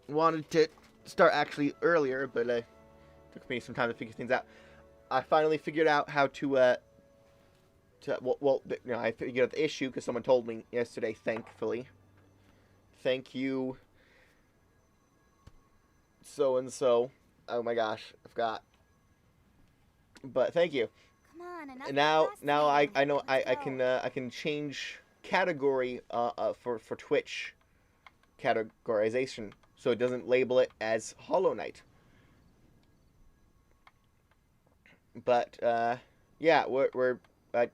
wanted to start actually earlier, but it took me some time to figure things out. I finally figured out how to I figured out the issue because someone told me yesterday. Thankfully, thank you, so and so. Oh my gosh, I forgot. But thank you. Come on, enough And of now I know Let's I go. I can change category for Twitch categorization, so it doesn't label it as Hollow Knight. But yeah, I,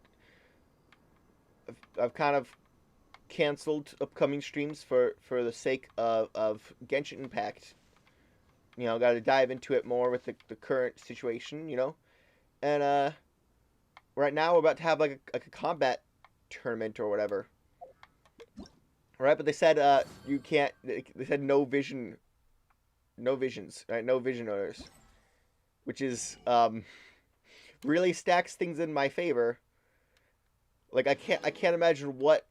I've kind of canceled upcoming streams for the sake of Genshin Impact. Got to dive into it more with the current situation. And right now we're about to have like a combat tournament or whatever. Right, but they said you can't. They said no vision, no visions, right? No vision owners, which is really stacks things in my favor. Like I can't imagine what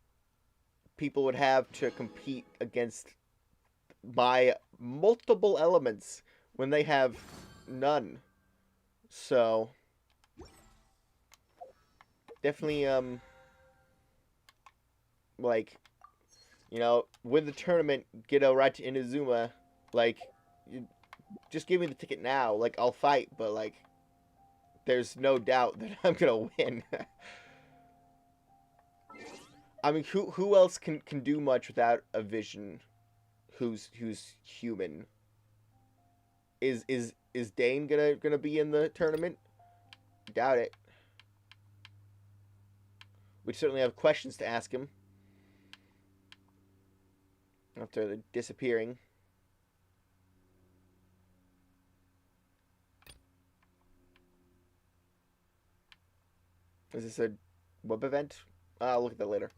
people would have to compete against my multiple elements when they have none. So definitely like win the tournament, get a right to Inazuma. Like, you, just give me the ticket now. Like, I'll fight, but like, there's no doubt that I'm gonna win. I mean, who else can do much without a vision? Who's human? Is Dane gonna be in the tournament? Doubt it. We certainly have questions to ask him after the disappearing. Is this a web event? I'll look at that later.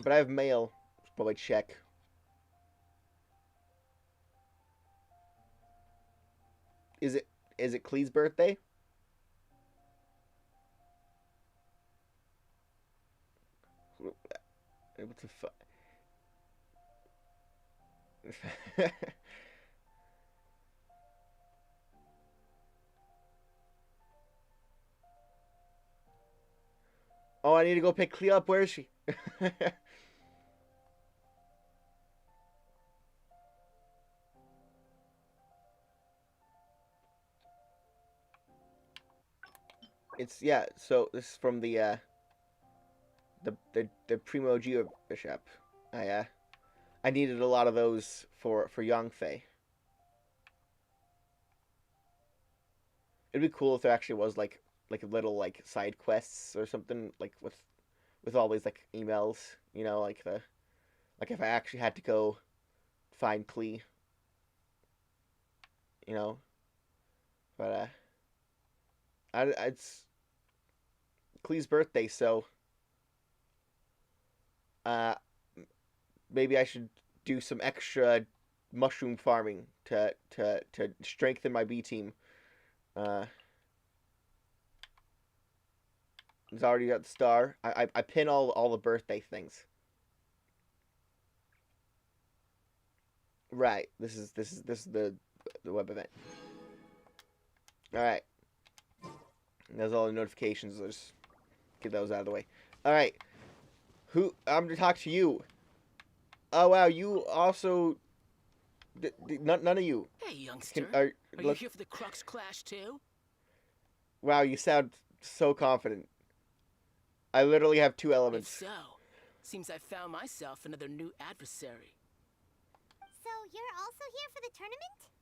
But I have mail. Should probably check. Is it Klee's birthday? What the fuck? Oh, I need to go pick Clea up. Where is she? It's yeah. So this is from the Primo Geo Bishop. I needed a lot of those for Yangfei. It'd be cool if there actually was like a little like side quests or something like with all these like emails. Like if I actually had to go find Klee. You know, but it's Klee's birthday, so uh maybe I should do some extra mushroom farming to strengthen my B team. Uh, he's already got the star. I pin all the birthday things. Right. This is the web event. All right. There's all the notifications. Let's get those out of the way. All right. I'm gonna talk to you. Oh wow, you also none of you Hey, youngster. Are you look. here for the Crux Clash too? Wow, you sound so confident. I literally have two If elements. so, seems I found myself another new adversary. So you're also here for the tournament?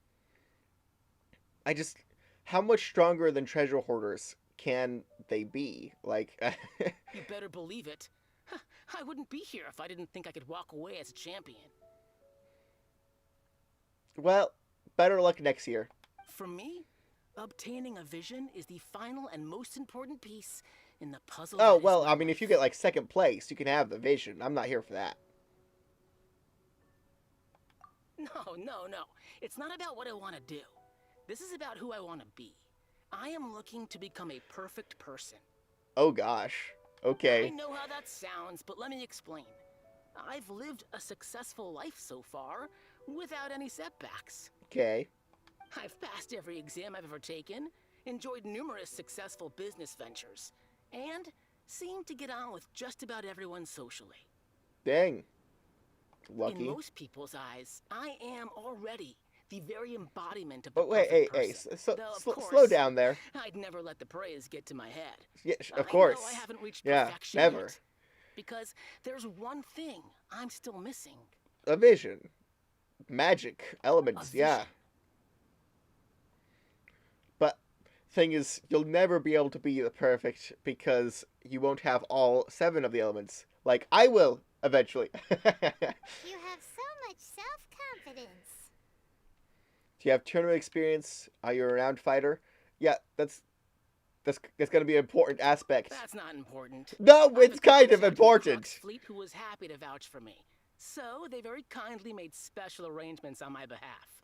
I just, how much stronger than treasure hoarders can they be? Like, You better believe it. I wouldn't be here if I didn't think I could walk away as a champion. well, better luck next year. For me, obtaining a vision is the final and most important piece in the puzzle. Oh that is well, my I mean, if life. you get like second place, you can have the vision. I'm not here for that. No. It's not about what I want to do. This is about who I want to be. I am looking to become a perfect person. Oh gosh. I Okay. know how that sounds, but let me explain. I've lived a successful life so far, without any setbacks. Okay. I've passed every exam I've ever taken, enjoyed numerous successful business ventures, and seem to get on with just about everyone socially. Dang. In Lucky. most people's eyes, I am already the very embodiment of the But wait, perfect hey, person. Though, of slow course, down there. I'd never let the praise get to my head. Yeah, of I course. know I haven't reached Yeah, perfection never. yet, because there's one thing I'm still missing. A vision. Magic. Elements, A yeah. vision. But thing is, you'll never be able to be the perfect because you won't have all 7 of the elements. Like, I will, eventually. You have so much self-confidence. Do you have tournament experience? Are you a renowned fighter? Yeah, that's going to be an important aspect. That's not important. No, I have it's a kind of captain in the important. Crux fleet who was happy to vouch for me. So they very kindly made special arrangements on my behalf.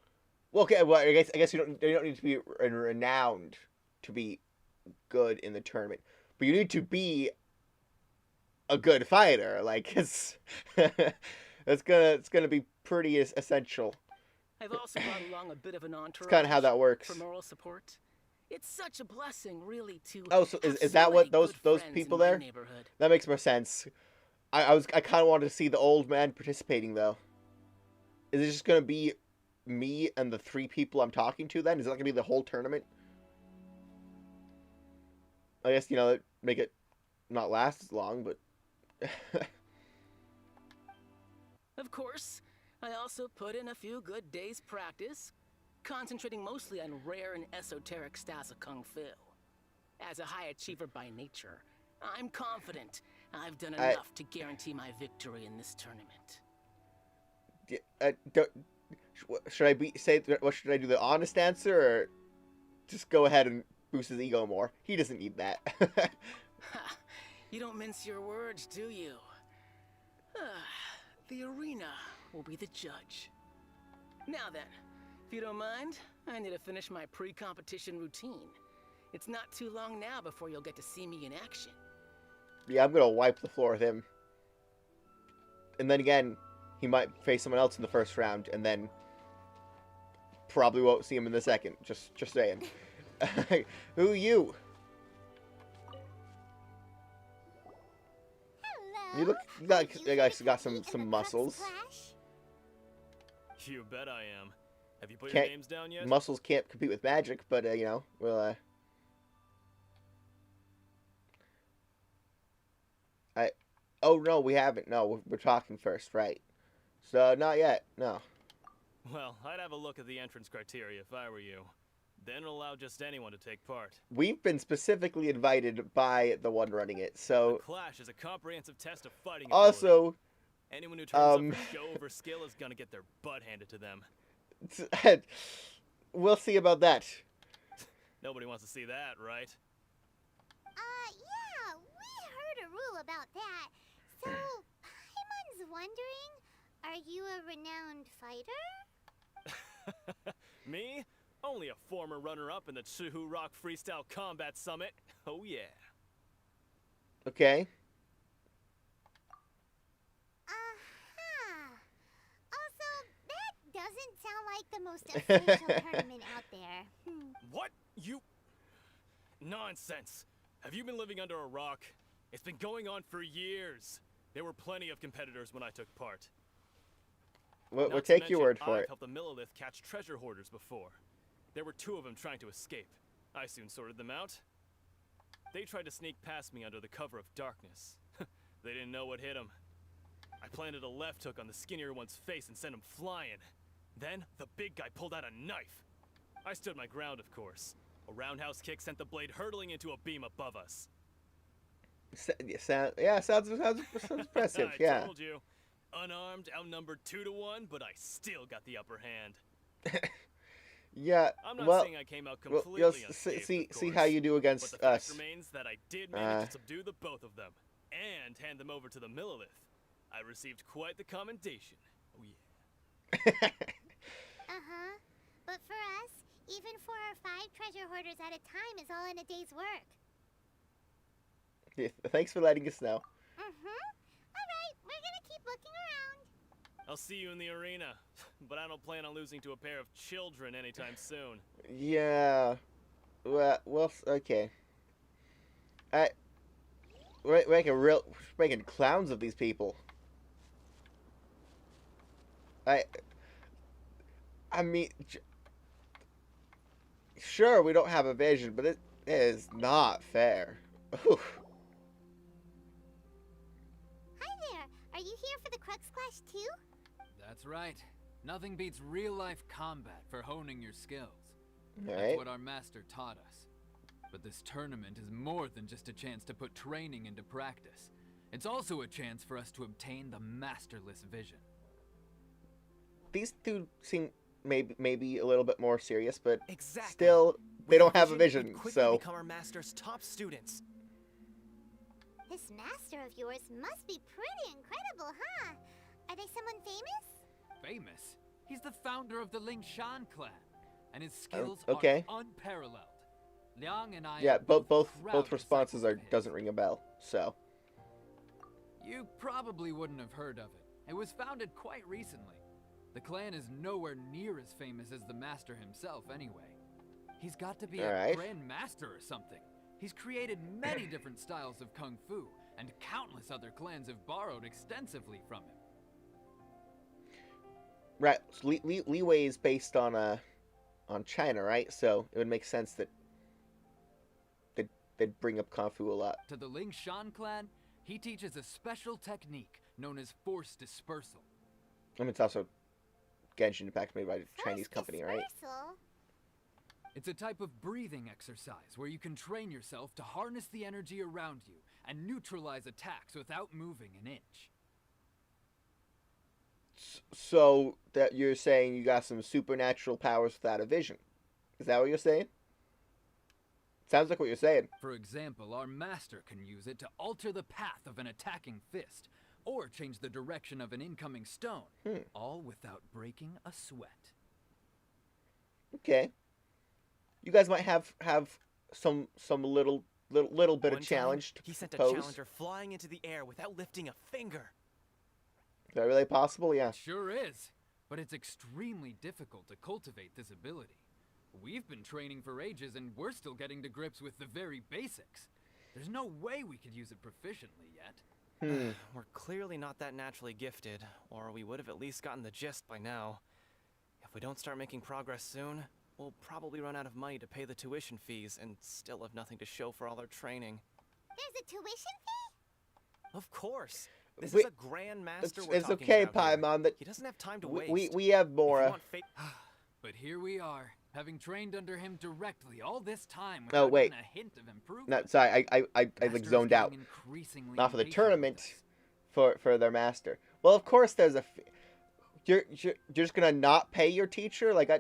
Well, okay, well, I guess you don't need to be renowned to be good in the tournament, but you need to be a good fighter. Like it's it's gonna be pretty essential. I've also brought along a bit of an entourage. It's kind of how that works. For moral support. It's such a blessing, really, to. Oh, so have is so that what many those good friends people in my there? neighborhood. That makes more sense. I kind of wanted to see the old man participating though. Is it just gonna be me and the 3 people I'm talking to then? Is that gonna be the whole tournament? I guess, make it not last as long, but Of course, I also put in a few good days' practice, concentrating mostly on rare and esoteric styles of Kung Fu. As a high achiever by nature, I'm confident I've done enough to guarantee my victory in this tournament. should I what should I do, the honest answer, or just go ahead and boost his ego more? He doesn't need that. Ha! You don't mince your words, do you? The arena will be the judge. Now then, if you don't mind, I need to finish my pre-competition routine. It's not too long now before you'll get to see me in action. Yeah, I'm gonna wipe the floor with him. And then again, he might face someone else in the first round, and then probably won't see him in the second. Just saying. Who are you? Hello. You look like you guys got some muscles. You bet I am. Have you put Can't- your names down yet? Muscles can't compete with magic, but we'll Oh no, we haven't. No, we're talking first, right? So not yet. No. Well, I'd have a look at the entrance criteria if I were you. Then allow just anyone to take part. We've been specifically invited by the one running it, The so Clash is a comprehensive test of fighting ability. also Anyone who turns up for show over skill is gonna get their butt handed to them. we'll see about that. Nobody wants to see that, right? Yeah, we heard a rule about that. So, Paimon's wondering, are you a renowned fighter? Me? Only a former runner-up in the Chuhu Rock Freestyle Combat Summit. Oh yeah. Okay. Also, that doesn't sound like the most official tournament out there. What? You... Nonsense. Have you been living under a rock? It's been going on for years. There were plenty of competitors when I took part. We'll Not to take your mention, word for I've it. helped the Millilith catch treasure hoarders before. There were 2 of them trying to escape. I soon sorted them out. They tried to sneak past me under the cover of darkness. They didn't know what hit them. I planted a left hook on the skinnier one's face and sent him flying. Then, the big guy pulled out a knife. I stood my ground, of course. A roundhouse kick sent the blade hurtling into a beam above us. Sounds impressive. I Yeah. told you. Unarmed, outnumbered 2 to 1, but I still got the upper hand. Yeah. I'm not Well, saying I came out well, completely you'll unscathed, see of course, how you do but against the fact us. remains that I did manage to subdue the both of them and hand them over to the Millilith. I received quite the commendation. Oh yeah. But for us, even 4 or 5 treasure hoarders at a time is all in a day's work. Yeah, thanks for letting us know. Alright, we're gonna keep looking around. I'll see you in the arena, but I don't plan on losing to a pair of children anytime soon. Yeah. Well, okay. I we're making clowns of these people. I I mean, sure we don't have a vision, but it is not fair. Oof. Hi there. Are you here for the Crux Clash too? That's right. Nothing beats real-life combat for honing your skills. All That's right. what our master taught us. But this tournament is more than just a chance to put training into practice. It's also a chance for us to obtain the masterless vision. These two seem maybe a little bit more serious, but Exactly. still they With don't the have a we'd vision. quickly So become our master's top students. This master of yours must be pretty incredible, huh? Are they someone famous? Famous? He's the founder of the Lingshan clan, and his skills okay. are unparalleled. Liang and I yeah, are both proud responses disciples are of his. doesn't ring a bell. So You probably wouldn't have heard of it. It was founded quite recently. The clan is nowhere near as famous as the master himself anyway. He's got to be a Alright. grand master or something. He's created many different styles of kung fu, and countless other clans have borrowed extensively from him. right, so leeway is based on China, right? So it would make sense that they'd bring up Kung Fu a lot. To the Lingshan clan, he teaches a special technique known as force dispersal. I mean, it's also Genshin Impact made by a Chinese Force company, right? dispersal? It's a type of breathing exercise where you can train yourself to harness the energy around you and neutralize attacks without moving an inch. So that you're saying you got some supernatural powers without a vision? Is that what you're saying? Sounds like what you're saying. For example, our master can use it to alter the path of an attacking fist, or change the direction of an incoming stone, all without breaking a sweat. Okay. You guys might have some little bit One of time, challenge to he sent a pose. challenger flying into the air without lifting a finger. Is that really possible? Yeah. It sure is, but it's extremely difficult to cultivate this ability. We've been training for ages and we're still getting to grips with the very basics. There's no way we could use it proficiently yet. We're clearly not that naturally gifted, or we would have at least gotten the gist by now. If we don't start making progress soon, we'll probably run out of money to pay the tuition fees and still have nothing to show for all our training. There's a tuition fee? Of course. This We- is a grand master we're It's talking okay, about here. Paimon. That He doesn't have time to waste. we have If more. you want fa- But here we are, having trained under him directly all this time No, without wait. even a hint of improvement. No, sorry, I like Master is zoned out. getting increasingly Not for the impatient with tournament, us. for their master. Well, of course there's a. You're just gonna not pay your teacher? Like I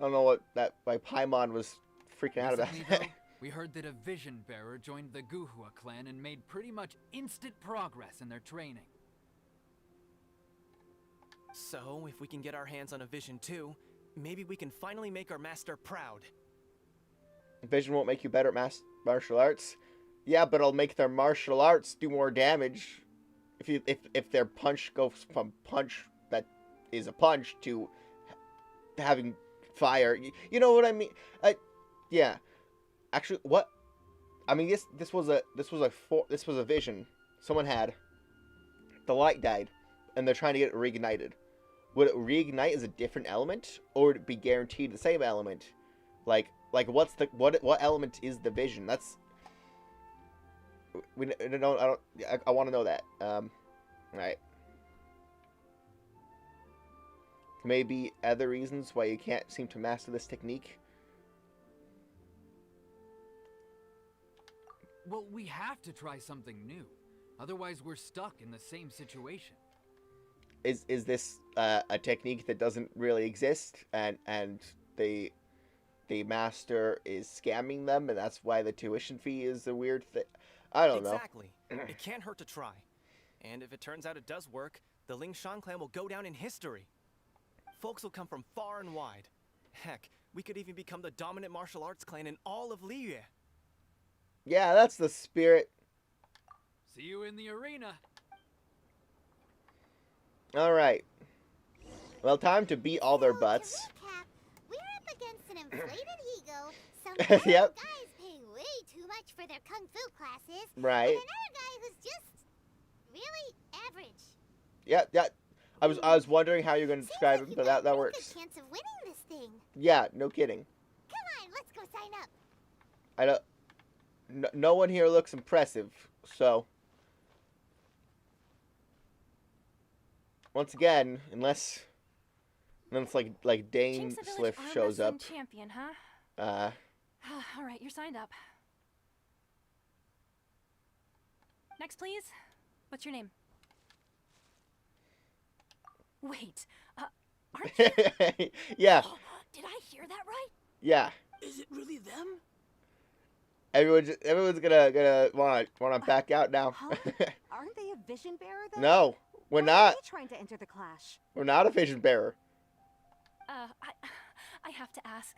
don't know what that like Paimon was freaking out about. Recently, though, we heard that a vision bearer joined the Guhua clan and made pretty much instant progress in their training. So, if we can get our hands on a vision too, maybe we can finally make our master proud. Vision won't make you better at martial arts. Yeah, but it'll make their martial arts do more damage. If their punch goes from punch that is a punch to having fire, you know what I mean? Yeah. Actually, what? I mean, this was a vision someone had. The light died, and they're trying to get it reignited. Would it reignite as a different element, or would it be guaranteed the what element is the vision? That's I want to know that. Right. Maybe other reasons why you can't seem to master this technique. Well, we have to try something new. Otherwise, we're stuck in the same situation. Is this a technique that doesn't really exist, and the master is scamming them, and that's why the tuition fee is a weird thing? I don't know. Exactly. It can't hurt to try. And if it turns out it does work, the Lingshan clan will go down in history. Folks will come from far and wide. Heck, we could even become the dominant martial arts clan in all of Liyue. Yeah, that's the spirit. See you in the arena. All right. Well, time to beat all their So, butts. To recap, we're up against an inflated ego, some Yep. guys paying way too much for their kung fu classes, Right. and another guy who's just really average. Yeah, yeah. I was wondering how you're gonna describe him, but that Good works. chance of winning this thing. Yeah, no kidding. Come on, let's go sign up. I don't. No one here looks impressive, so. Once again, unless like Dane Jinx the Sliff village arm shows wrestling up. champion, huh? All right, you're signed up. Next, please. What's your name? Wait, aren't you? Yeah, Did I hear that right? yeah. Is it really them? Everyone's gonna wanna back out now. Huh? Aren't they a vision bearer then? No, we're Why are not. they trying to enter the clash? We're not a vision bearer. I have to ask.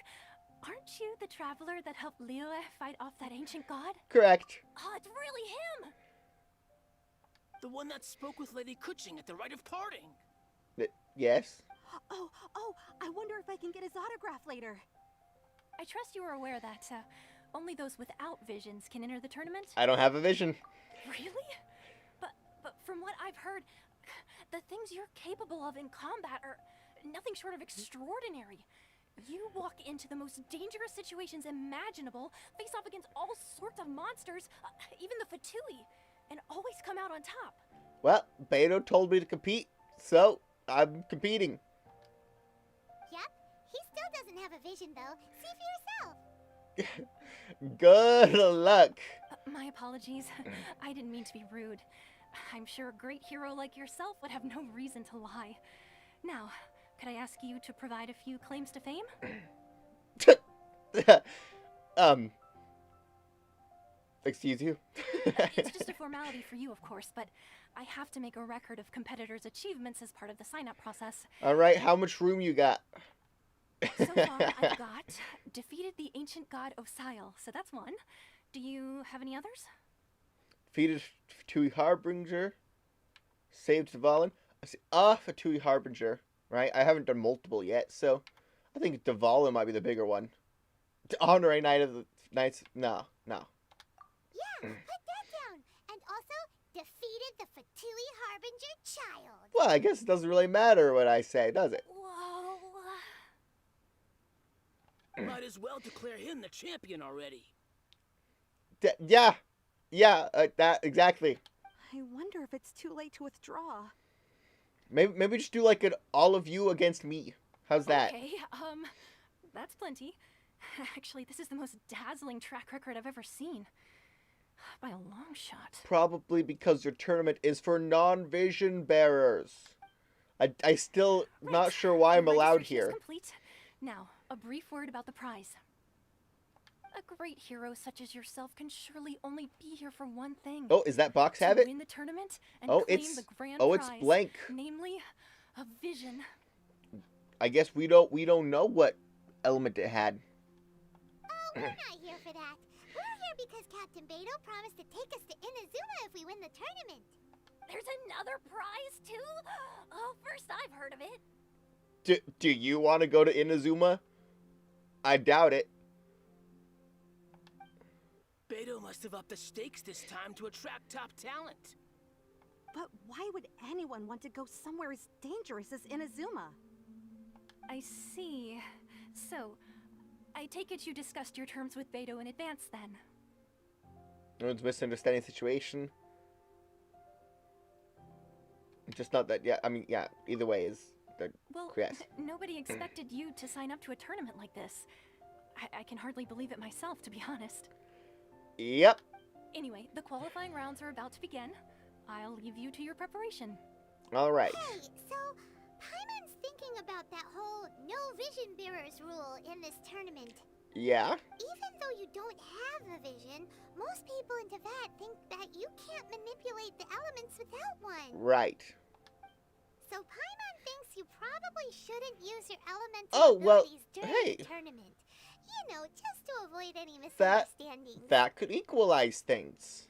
Aren't you the traveler that helped Liyue fight off that ancient god? Correct. Oh, it's really him! The one that spoke with Lady Kuching at the rite of parting. Yes. Oh, I wonder if I can get his autograph later. I trust you are aware that only those without visions can enter the tournament? I don't have a vision. Really? But from what I've heard, the things you're capable of in combat are nothing short of extraordinary. You walk into the most dangerous situations imaginable, face off against all sorts of monsters, even the Fatui, and always come out on top. Well, Beto told me to compete, so I'm competing. Yep, he still doesn't have a vision though. See for yourself. Good luck. My apologies. I didn't mean to be rude. I'm sure a great hero like yourself would have no reason to lie. Now, could I ask you to provide a few claims to fame? Excuse you. It's just a formality for you, of course, but I have to make a record of competitors' achievements as part of the sign-up process. All right, how much room you got? So far, I've got defeated the ancient god Osial, so that's one. Do you have any others? Defeated Fatui Harbinger. Saved Dvalin. Fatui Harbinger. Right? I haven't done multiple yet, so I think Dvalin might be the bigger one. To honor a Knight of the Knights. No. Yeah, put that down. And also defeated the Fatui Harbinger child. Well, I guess it doesn't really matter what I say, does it? Whoa. Might as well declare him the champion already. Yeah, that exactly. I wonder if it's too late to withdraw. Maybe just do like an all of you against me. How's that? Okay, that's plenty. Actually, this is the most dazzling track record I've ever seen. By a long shot. Probably because your tournament is for non-vision bearers. I still not sure why I'm Your allowed registration is here. complete. Now, a brief word about the prize. A great hero such as yourself can surely only be here for one thing. Oh, is that box to have it? win the tournament and Oh, claim it's the grand it's prize, blank. namely a vision. I guess we don't know what element it had. Oh, we're not here for that. We're here because Captain Beto promised to take us to Inazuma if we win the tournament. There's another prize too? Oh, first I've heard of it. Do you want to go to Inazuma? I doubt it. Beto must have upped the stakes this time to attract top talent. But why would anyone want to go somewhere as dangerous as Inazuma? I see. So, I take it you discussed your terms with Beto in advance then. No one's misunderstanding the situation. Just not that. Yeah, I mean, yeah. Either way is the Well, yes. nobody expected you to sign up to a tournament like this. I can hardly believe it myself, to be honest. Yep. Anyway, the qualifying rounds are about to begin. I'll leave you to your preparation. All right. Hey, so Paimon's thinking about that whole no vision bearers rule in this tournament. Yeah. Even though you don't have a vision, most people in Teyvat think that you can't manipulate the elements without one. Right. So Paimon thinks you probably shouldn't use your elemental Oh, well, abilities during hey. the tournament. You know, just to avoid any That- misunderstandings. That could equalize things.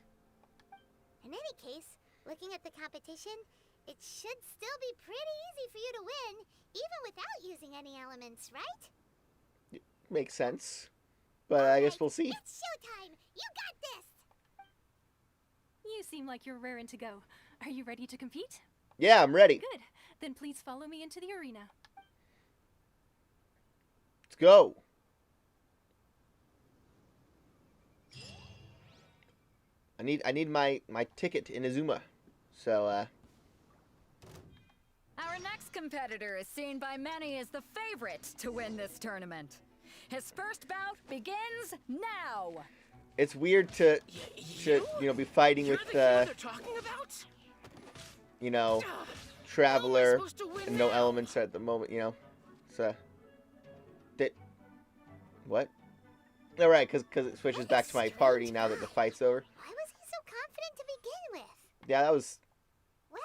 In any case, looking at the competition, It should still be pretty easy for you to win, even without using any elements, right? Makes sense. But I guess we'll see. It's showtime! You got this! You seem like you're raring to go. Are you ready to compete? Yeah, I'm ready. Good. Then please follow me into the arena. Let's go. I need my ticket to Inazuma. So Our next competitor is seen by many as the favorite to win this tournament. His first bout begins now. it's weird to be fighting You're with the hero they're talking about? Traveler supposed to win and no now? elements at the moment, So what? All right, because it switches back to my party now that the fight's over. Why was he so confident to begin with? Yeah, that was Well,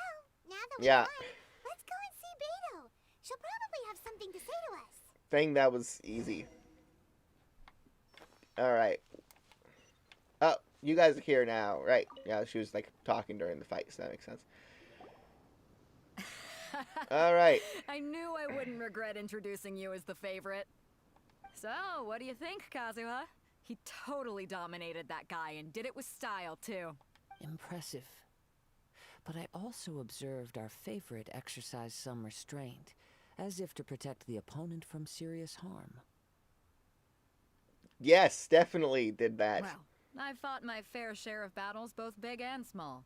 now that we Yeah. won, let's go and see Beto. She'll probably have something to say to us. thing that was easy. All right. Oh, you guys are here now, right? Yeah, she was like talking during the fight, so that makes sense. All right. I knew I wouldn't regret introducing you as the favorite. So, what do you think, Kazuha? He totally dominated that guy and did it with style, too. Impressive. But I also observed our favorite exercise some restraint, as if to protect the opponent from serious harm. Yes, definitely did that. Well, I've fought my fair share of battles, both big and small.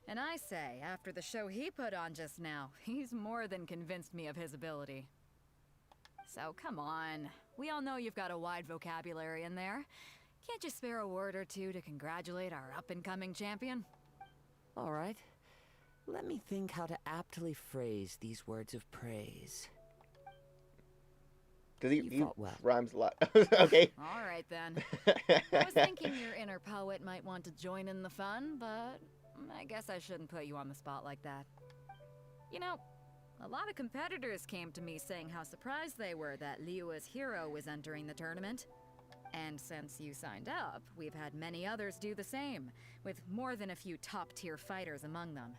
And I say, after the show he put on just now, he's more than convinced me of his ability. So, come on. We all know you've got a wide vocabulary in there. Can't you spare a word or two to congratulate our up-and-coming champion? All right. Let me think how to aptly phrase these words of praise. Because he You fought well. rhymes a lot. Okay. All right, then. I was thinking your inner poet might want to join in the fun, but I guess I shouldn't put you on the spot like that. You know, a lot of competitors came to me saying how surprised they were that Liua's hero was entering the tournament. And since you signed up, we've had many others do the same, with more than a few top-tier fighters among them.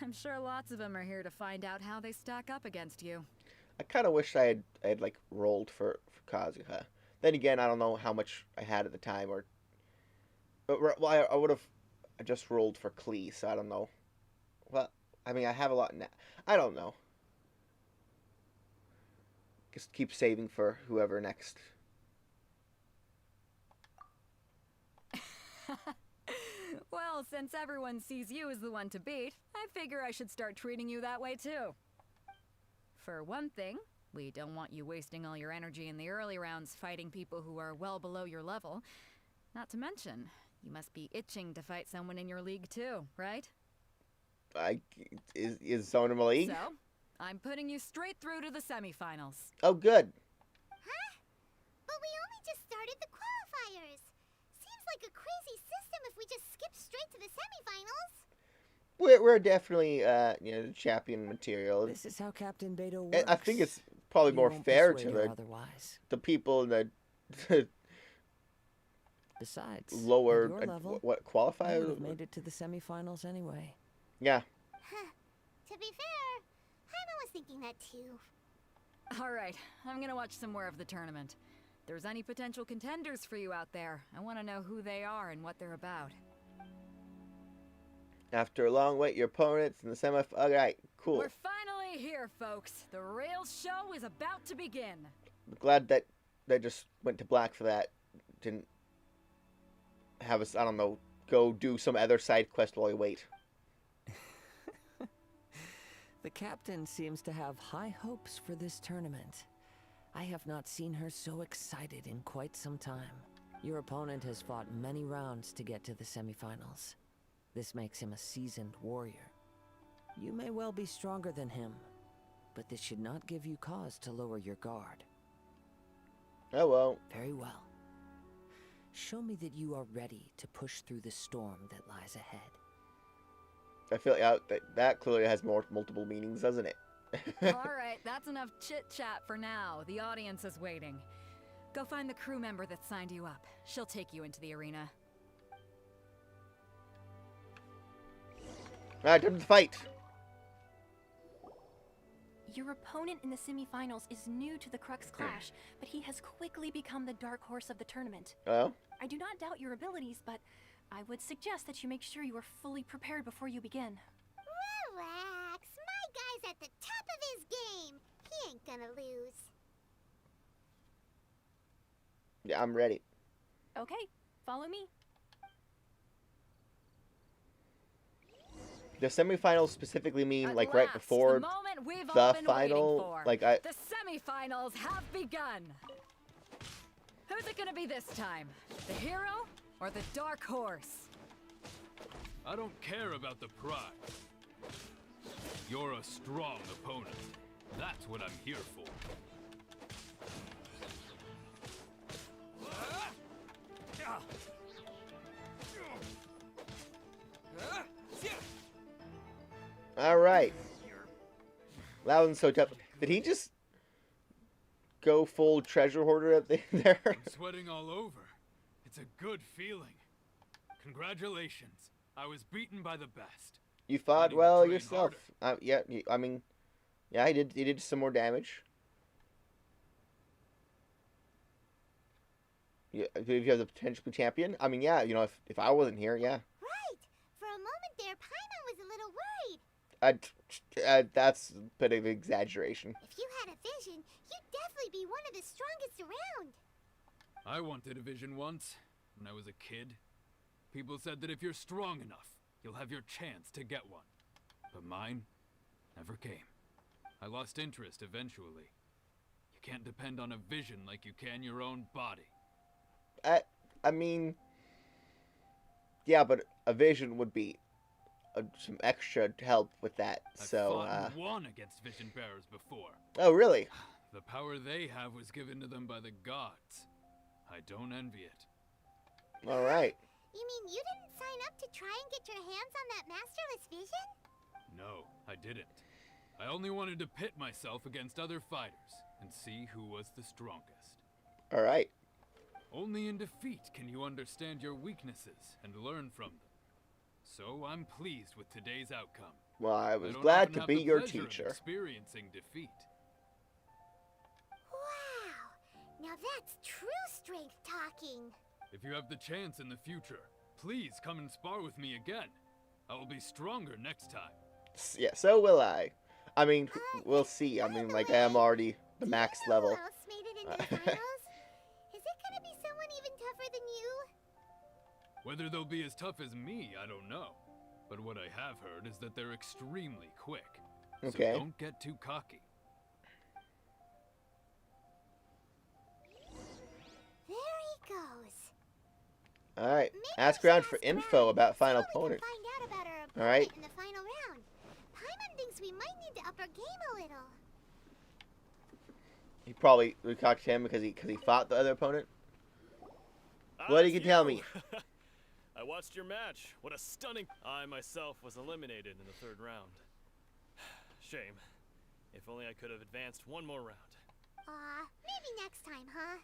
I'm sure lots of them are here to find out how they stack up against you. I kind of wish I had like rolled for Kazuha. Then again, I don't know how much I had at the time, I would have just rolled for Klee, so I don't know. Well, I mean, I have a lot now. I don't know. Just keep saving for whoever next. Well, since everyone sees you as the one to beat, I figure I should start treating you that way too. For one thing, we don't want you wasting all your energy in the early rounds fighting people who are well below your level. Not to mention, you must be itching to fight someone in your league too, right? Is Zone in my league? So, I'm putting you straight through to the semifinals. Oh, good. Huh? But we only just started the qualifiers. Seems like a crazy system if we just skip straight to the semifinals. We're definitely champion material. This is how Captain Beto works. I think it's probably You more won't fair persuade to her the otherwise. people in the Besides, lower at your level, what I qualifier? would have made it to the semifinals anyway. Yeah. Huh. To be fair, Haima was thinking that too. Alright, I'm gonna watch some more of the tournament. If there's any potential contenders for you out there, I want to know who they are and what they're about. After a long wait, your opponents in the semi. All right, cool. We're finally here, folks. The real show is about to begin. I'm glad that they just went to black for that. Didn't have us, I don't know, go do some other side quest while we wait. The captain seems to have high hopes for this tournament. I have not seen her so excited in quite some time. Your opponent has fought many rounds to get to the semifinals. This makes him a seasoned warrior. You may well be stronger than him, but this should not give you cause to lower your guard. Oh well. Very well. Show me that you are ready to push through the storm that lies ahead. I feel like that clearly has multiple meanings, doesn't it? Alright, that's enough chit-chat for now. The audience is waiting. Go find the crew member that signed you up. She'll take you into the arena. Alright, time to fight. Your opponent in the semifinals is new to the Crux Clash, but he has quickly become the dark horse of the tournament. Oh? I do not doubt your abilities, but I would suggest that you make sure you are fully prepared before you begin. Relax. My guy's at the top of his game. He ain't gonna lose. Yeah, I'm ready. Okay, follow me. The semifinals specifically mean At like right last, before the moment we've all the been final. waiting for. Like The semifinals have begun. Who's it gonna be this time? The hero or the dark horse? I don't care about the prize. You're a strong opponent. That's what I'm here for. All right. That wasn't so tough. Did he just go full treasure hoarder up there? I'm sweating all over. It's a good feeling. Congratulations. I was beaten by the best. You fought Ready to well train yourself. Yeah, I mean, yeah, he did. He did some more damage. Yeah, if you have the potential to be champion, I mean, yeah, you know, if I wasn't here, yeah, Right. For a moment there, Paimon was a little worried. that's a bit of exaggeration. If you had a vision, you'd definitely be one of the strongest around. I wanted a vision once, when I was a kid. People said that if you're strong enough, you'll have your chance to get one. But mine never came. I lost interest eventually. You can't depend on a vision like you can your own body. I mean, yeah, but a vision would be some extra help with that. I've So, fought and won against vision bearers before. oh really? The power they have was given to them by the gods. I don't envy it. All right. You mean you didn't sign up to try and get your hands on that masterless vision? No, I didn't. I only wanted to pit myself against other fighters and see who was the strongest. All right. Only in defeat can you understand your weaknesses and learn from them. So I'm pleased with today's outcome. Well, I I was don't glad often to have be the your pleasure of teacher. experiencing defeat. Wow. Now that's true strength talking. If you have the chance in the future, please come and spar with me again. I will be stronger next time. Yeah, so will I. I mean, we'll see. I mean, like, I am already the max Do you know level. Who else made it into the finals? Is it gonna be someone even tougher than you? Whether they'll be as tough as me, I don't know. But what I have heard is that they're extremely quick. Okay. So don't get too cocky. There he goes. All right. Maybe Ask we should around for ask info around, about so final we can opponent. find out about our opponent All right. in the final round. Paimon thinks we might need to up our game a little. He probably would talk to him because he fought the other opponent. What you can tell me? I watched your match. What a stunning... I myself was eliminated in the third round. Shame. If only I could have advanced one more round. Maybe next time, huh?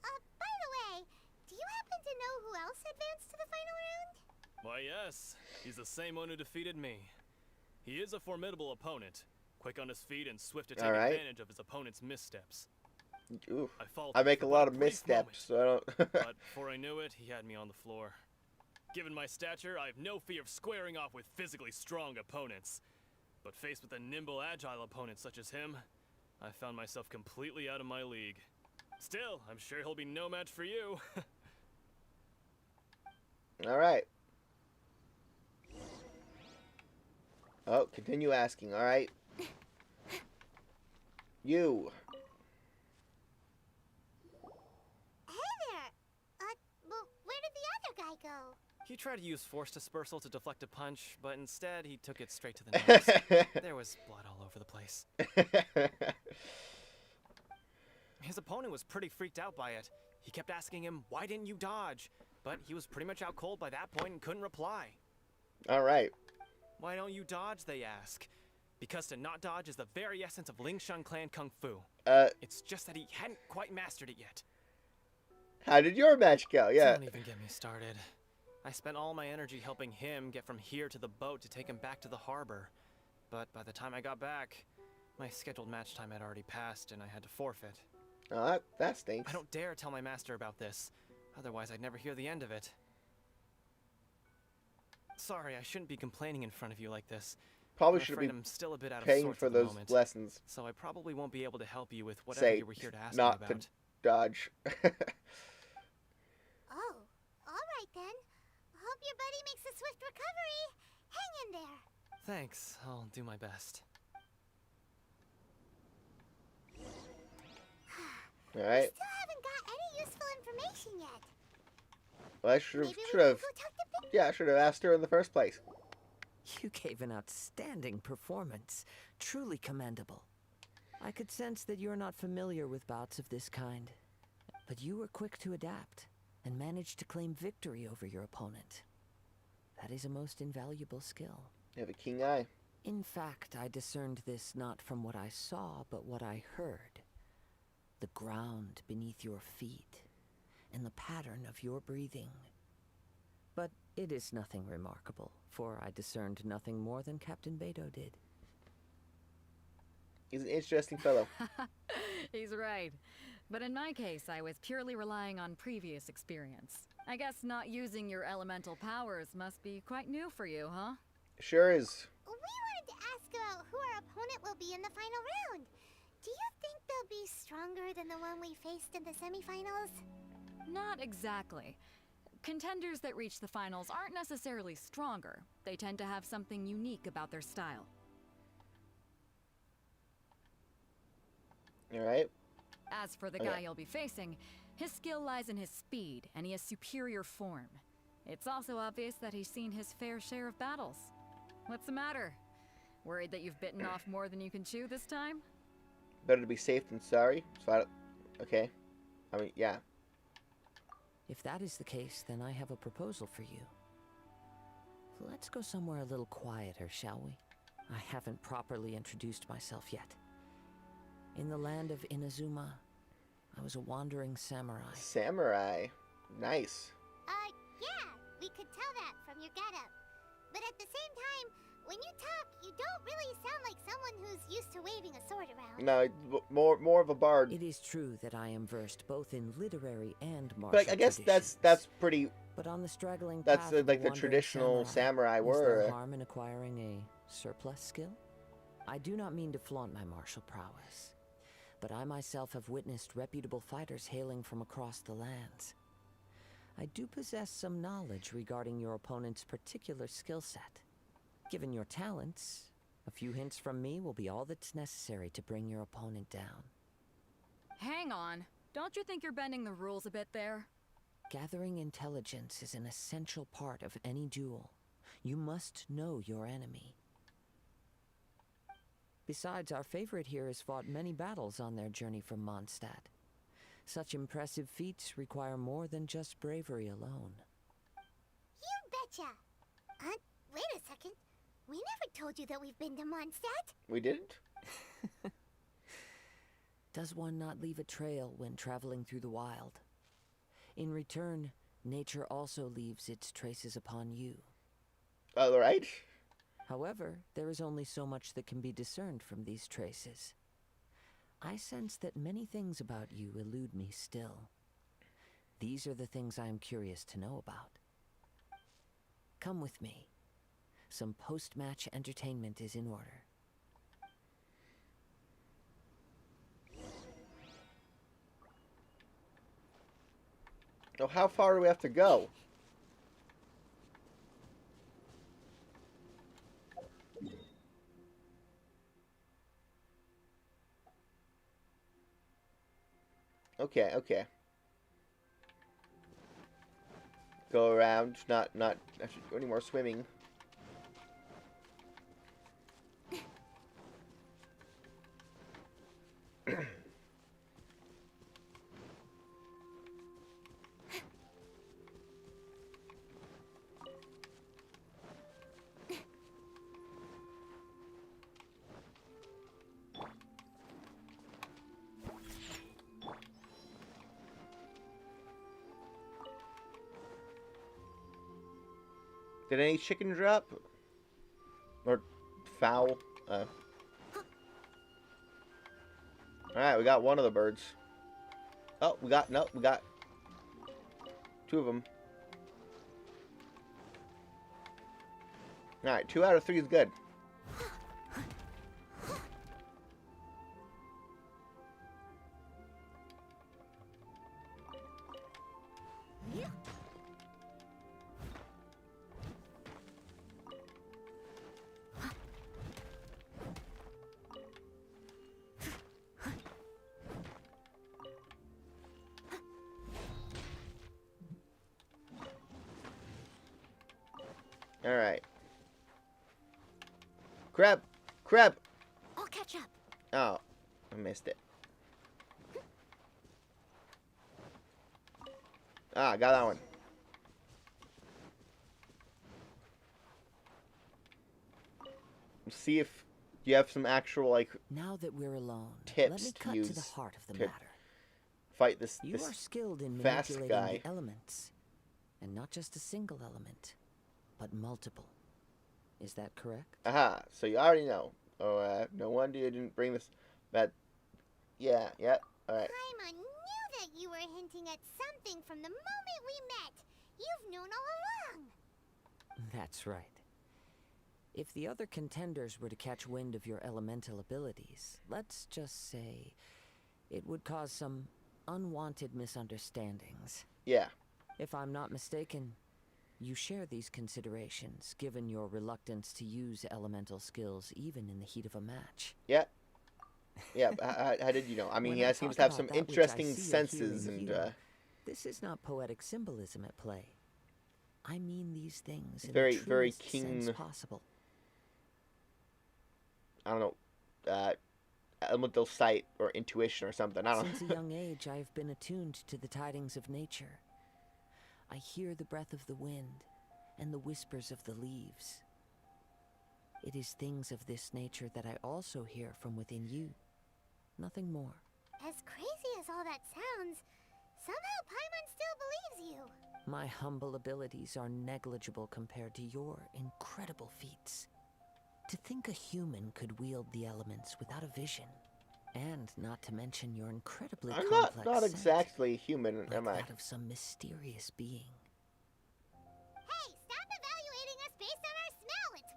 By the way, do you happen to know who else advanced to the final round? Why, yes. He's the same one who defeated me. He is a formidable opponent. Quick on his feet and swift to take advantage of his opponent's missteps. Oof. I faltered I make for a but lot of brief missteps, so I don't. but before I knew it, he had me on the floor. Given my stature, I have no fear of squaring off with physically strong opponents. But faced with a nimble, agile opponent such as him, I found myself completely out of my league. Still, I'm sure he'll be no match for you. All right. Oh, continue asking. All right. You. Hey there! Well, where did the other guy go? He tried to use force dispersal to deflect a punch, but instead he took it straight to the nose. There was blood all over the place. His opponent was pretty freaked out by it. He kept asking him, "Why didn't you dodge?" But he was pretty much out cold by that point and couldn't reply. All right. "Why don't you dodge?" they ask. Because to not dodge is the very essence of Ling Shun Clan Kung Fu. It's just that he hadn't quite mastered it yet. How did your match go? Yeah. Don't even get me started. I spent all my energy helping him get from here to the boat to take him back to the harbor. But by the time I got back, My scheduled match time had already passed, and I had to forfeit. Oh, that stinks. I don't dare tell my master about this. Otherwise, I'd never hear the end of it. Sorry, I shouldn't be complaining in front of you like this. Probably I'm should afraid be I'm still a bit out of paying sorts for at the those moment, lessons. so I probably won't be able to help you with whatever Say, you were here to ask me not about. to dodge. Oh, alright then. Hope your buddy makes a swift recovery. Hang in there. Thanks, I'll do my best. Alright. Still haven't got any useful information yet. Well, I should Maybe we have. could go talk to Vic. Yeah, I should have asked her in the first place. You gave an outstanding performance. Truly commendable. I could sense that you're not familiar with bouts of this kind, but you were quick to adapt and managed to claim victory over your opponent. That is a most invaluable skill. You have a keen eye. In fact, I discerned this not from what I saw, but what I heard. The ground beneath your feet, and the pattern of your breathing. But it is nothing remarkable, for I discerned nothing more than Captain Beto did. He's an interesting fellow. He's right. But in my case, I was purely relying on previous experience. I guess not using your elemental powers must be quite new for you, huh? Sure is. We wanted to ask about who our opponent will be in the final round. Do you think they'll be stronger than the one we faced in the semifinals? Not exactly. Contenders that reach the finals aren't necessarily stronger. They tend to have something unique about their style. Alright. As for the guy you'll be facing, his skill lies in his speed, and he has superior form. It's also obvious that he's seen his fair share of battles. What's the matter? Worried that you've bitten off more than you can chew this time? Better to be safe than sorry. So okay. I mean, yeah. If that is the case, then I have a proposal for you. Let's go somewhere a little quieter, shall we? I haven't properly introduced myself yet. In the land of Inazuma, I was a wandering samurai. Samurai. Nice. Yeah, we could tell that from your getup. But at the same time, when you talk, you don't really sound like someone who's used to waving a sword around. No, more of a bard. It is true that I am versed both in literary and martial But I guess traditions. that's pretty. But on the straggling That's path of like the wandering traditional samurai is were. there harm in acquiring a surplus skill? I do not mean to flaunt my martial prowess, but I myself have witnessed reputable fighters hailing from across the lands. I do possess some knowledge regarding your opponent's particular skill set. Given your talents, a few hints from me will be all that's necessary to bring your opponent down. Hang on. Don't you think you're bending the rules a bit there? Gathering intelligence is an essential part of any duel. You must know your enemy. Besides, our favorite here has fought many battles on their journey from Mondstadt. Such impressive feats require more than just bravery alone. You betcha! Wait a second. We never told you that we've been to Mondstadt. We didn't? Does one not leave a trail when traveling through the wild? In return, nature also leaves its traces upon you. Alright. However, there is only so much that can be discerned from these traces. I sense that many things about you elude me still. These are the things I am curious to know about. Come with me. Some post-match entertainment is in order. Oh, how far do we have to go? Okay, okay. Go around, not actually do any more swimming. Did any chicken drop? Or fowl? Alright, we got one of the birds. Oh, we got 2 of them. Alright, 2 out of 3 is good. Alright. Crab! Crab! I'll catch up. Oh, I missed it. Ah, got that one. See if you have some actual, like, Now that we're alone, tips let me to cut use to the heart of the to matter. fight this, You are skilled in fast manipulating guy. the elements, and not just a single element, but multiple. Is that correct? Aha, so you already know. Oh, no wonder you didn't bring this. But, yeah, alright. Paimon knew that you were hinting at something from the moment we met. You've known all along. That's right. If the other contenders were to catch wind of your elemental abilities, let's just say it would cause some unwanted misunderstandings. Yeah. If I'm not mistaken, you share these considerations, given your reluctance to use elemental skills even in the heat of a match. Yeah. Yeah, how did you know? I mean, When he I seems to talk have some about that which interesting I see or hear senses, in and, you, this is not poetic symbolism at play. I mean these things in very, the very truest sense keen, possible. I don't know, elemental sight or intuition or something, I don't know. Since a young age, I have been attuned to the tidings of nature. I hear the breath of the wind and the whispers of the leaves. It is things of this nature that I also hear from within you. Nothing more. As crazy as all that sounds, somehow Paimon still believes you. My humble abilities are negligible compared to your incredible feats. To think a human could wield the elements without a vision, and not to mention your incredibly I'm complex not scent, exactly human, like am I? that of some mysterious being. Hey, stop evaluating us based on our smell. It's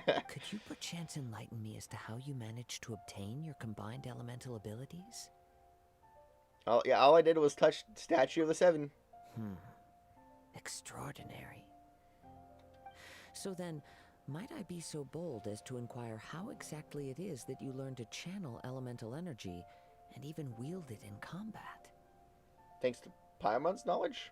weird. Could you perchance enlighten me as to how you managed to obtain your combined elemental abilities? Yeah, all I did was touch Statue of the Seven. Extraordinary. So then, might I be so bold as to inquire how exactly it is that you learn to channel elemental energy and even wield it in combat? Thanks to Paimon's knowledge?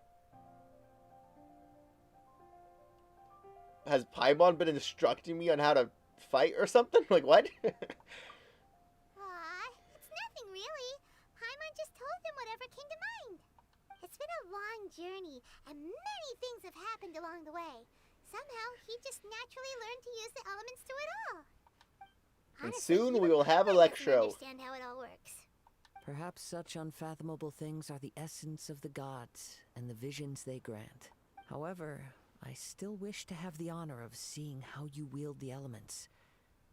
Has Paimon been instructing me on how to fight or something? Like, what? Aw, it's nothing really. Paimon just told him whatever came to mind. It's been a long journey, and many things have happened along the way. Somehow, he just naturally learned to use the elements through it all. And Honestly, soon even we will have Paimon doesn't Electro. understand how it all works. Perhaps such unfathomable things are the essence of the gods and the visions they grant. However, I still wish to have the honor of seeing how you wield the elements.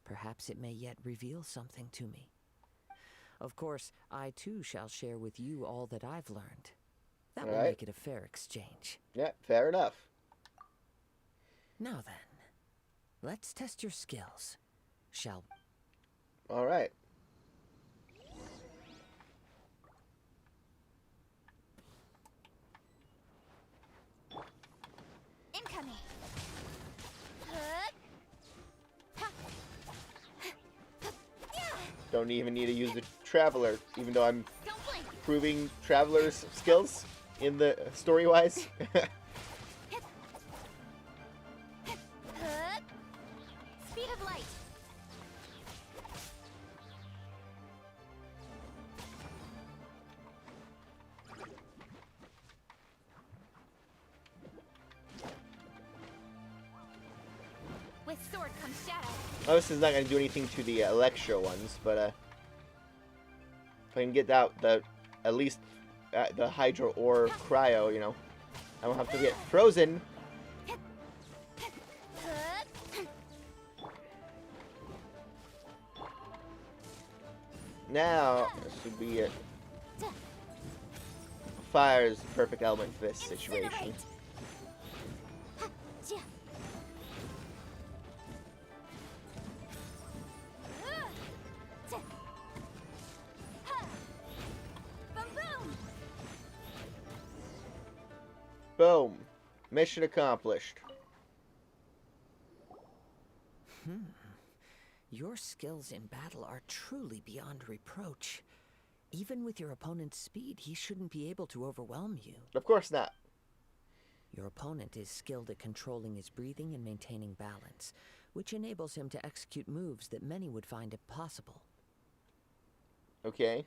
Perhaps it may yet reveal something to me. Of course, I too shall share with you all that I've learned. That will Alright. make it a fair exchange. Yeah, fair enough. Now then, let's test your skills, shall we? Alright. Incoming. Don't even need to use the Traveler, even though I'm Don't blink. proving Traveler's skills in the story-wise. Speed of light. With sword comes shadow. Oh, this is not going to do anything to the Electro ones, but if I can get out at least the Hydro or Cryo, you know, I don't have to get frozen. Now, this would be it. Fire is the perfect element for this situation. Incinerate. Ha, ja. Ja. Ha. Boom, boom. Boom. Mission accomplished. Your skills in battle are truly beyond reproach. Even with your opponent's speed, he shouldn't be able to overwhelm you. Of course not. Your opponent is skilled at controlling his breathing and maintaining balance, which enables him to execute moves that many would find impossible. Okay.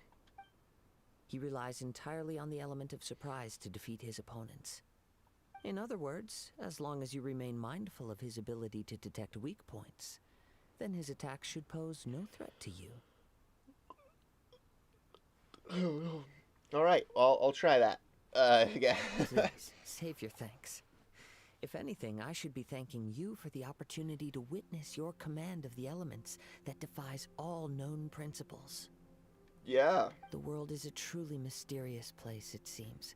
He relies entirely on the element of surprise to defeat his opponents. In other words, as long as you remain mindful of his ability to detect weak points, then his attacks should pose no threat to you. All right, I'll try that. Yeah. Please, save your thanks. If anything, I should be thanking you for the opportunity to witness your command of the elements that defies all known principles. Yeah. The world is a truly mysterious place, it seems,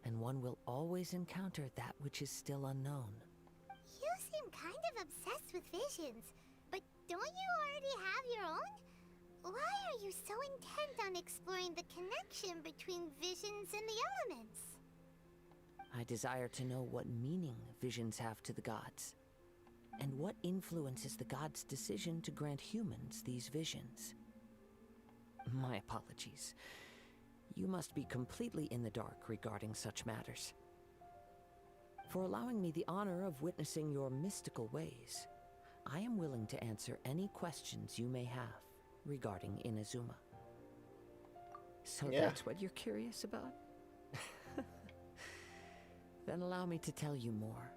and one will always encounter that which is still unknown. You seem kind of obsessed with visions, but don't you already have your own? Why are you so intent on exploring the connection between visions and the elements? I desire to know what meaning visions have to the gods, and what influences the gods' decision to grant humans these visions. My apologies. You must be completely in the dark regarding such matters. For allowing me the honor of witnessing your mystical ways, I am willing to answer any questions you may have regarding Inazuma. So Yeah. that's what you're curious about? Then allow me to tell you more.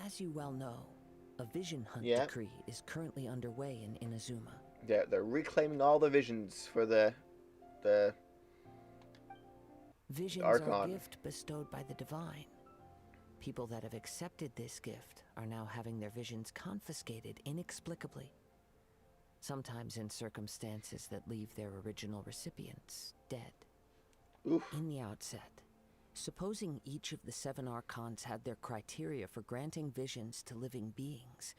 As you well know, a vision hunt decree is currently underway in Inazuma. They're reclaiming all the visions for the Visions Archon. are a gift bestowed by the divine. People that have accepted this gift are now having their visions confiscated inexplicably. Sometimes in circumstances that leave their original recipients dead. Oof. In the outset, supposing each of the 7 Archons had their criteria for granting visions to living beings,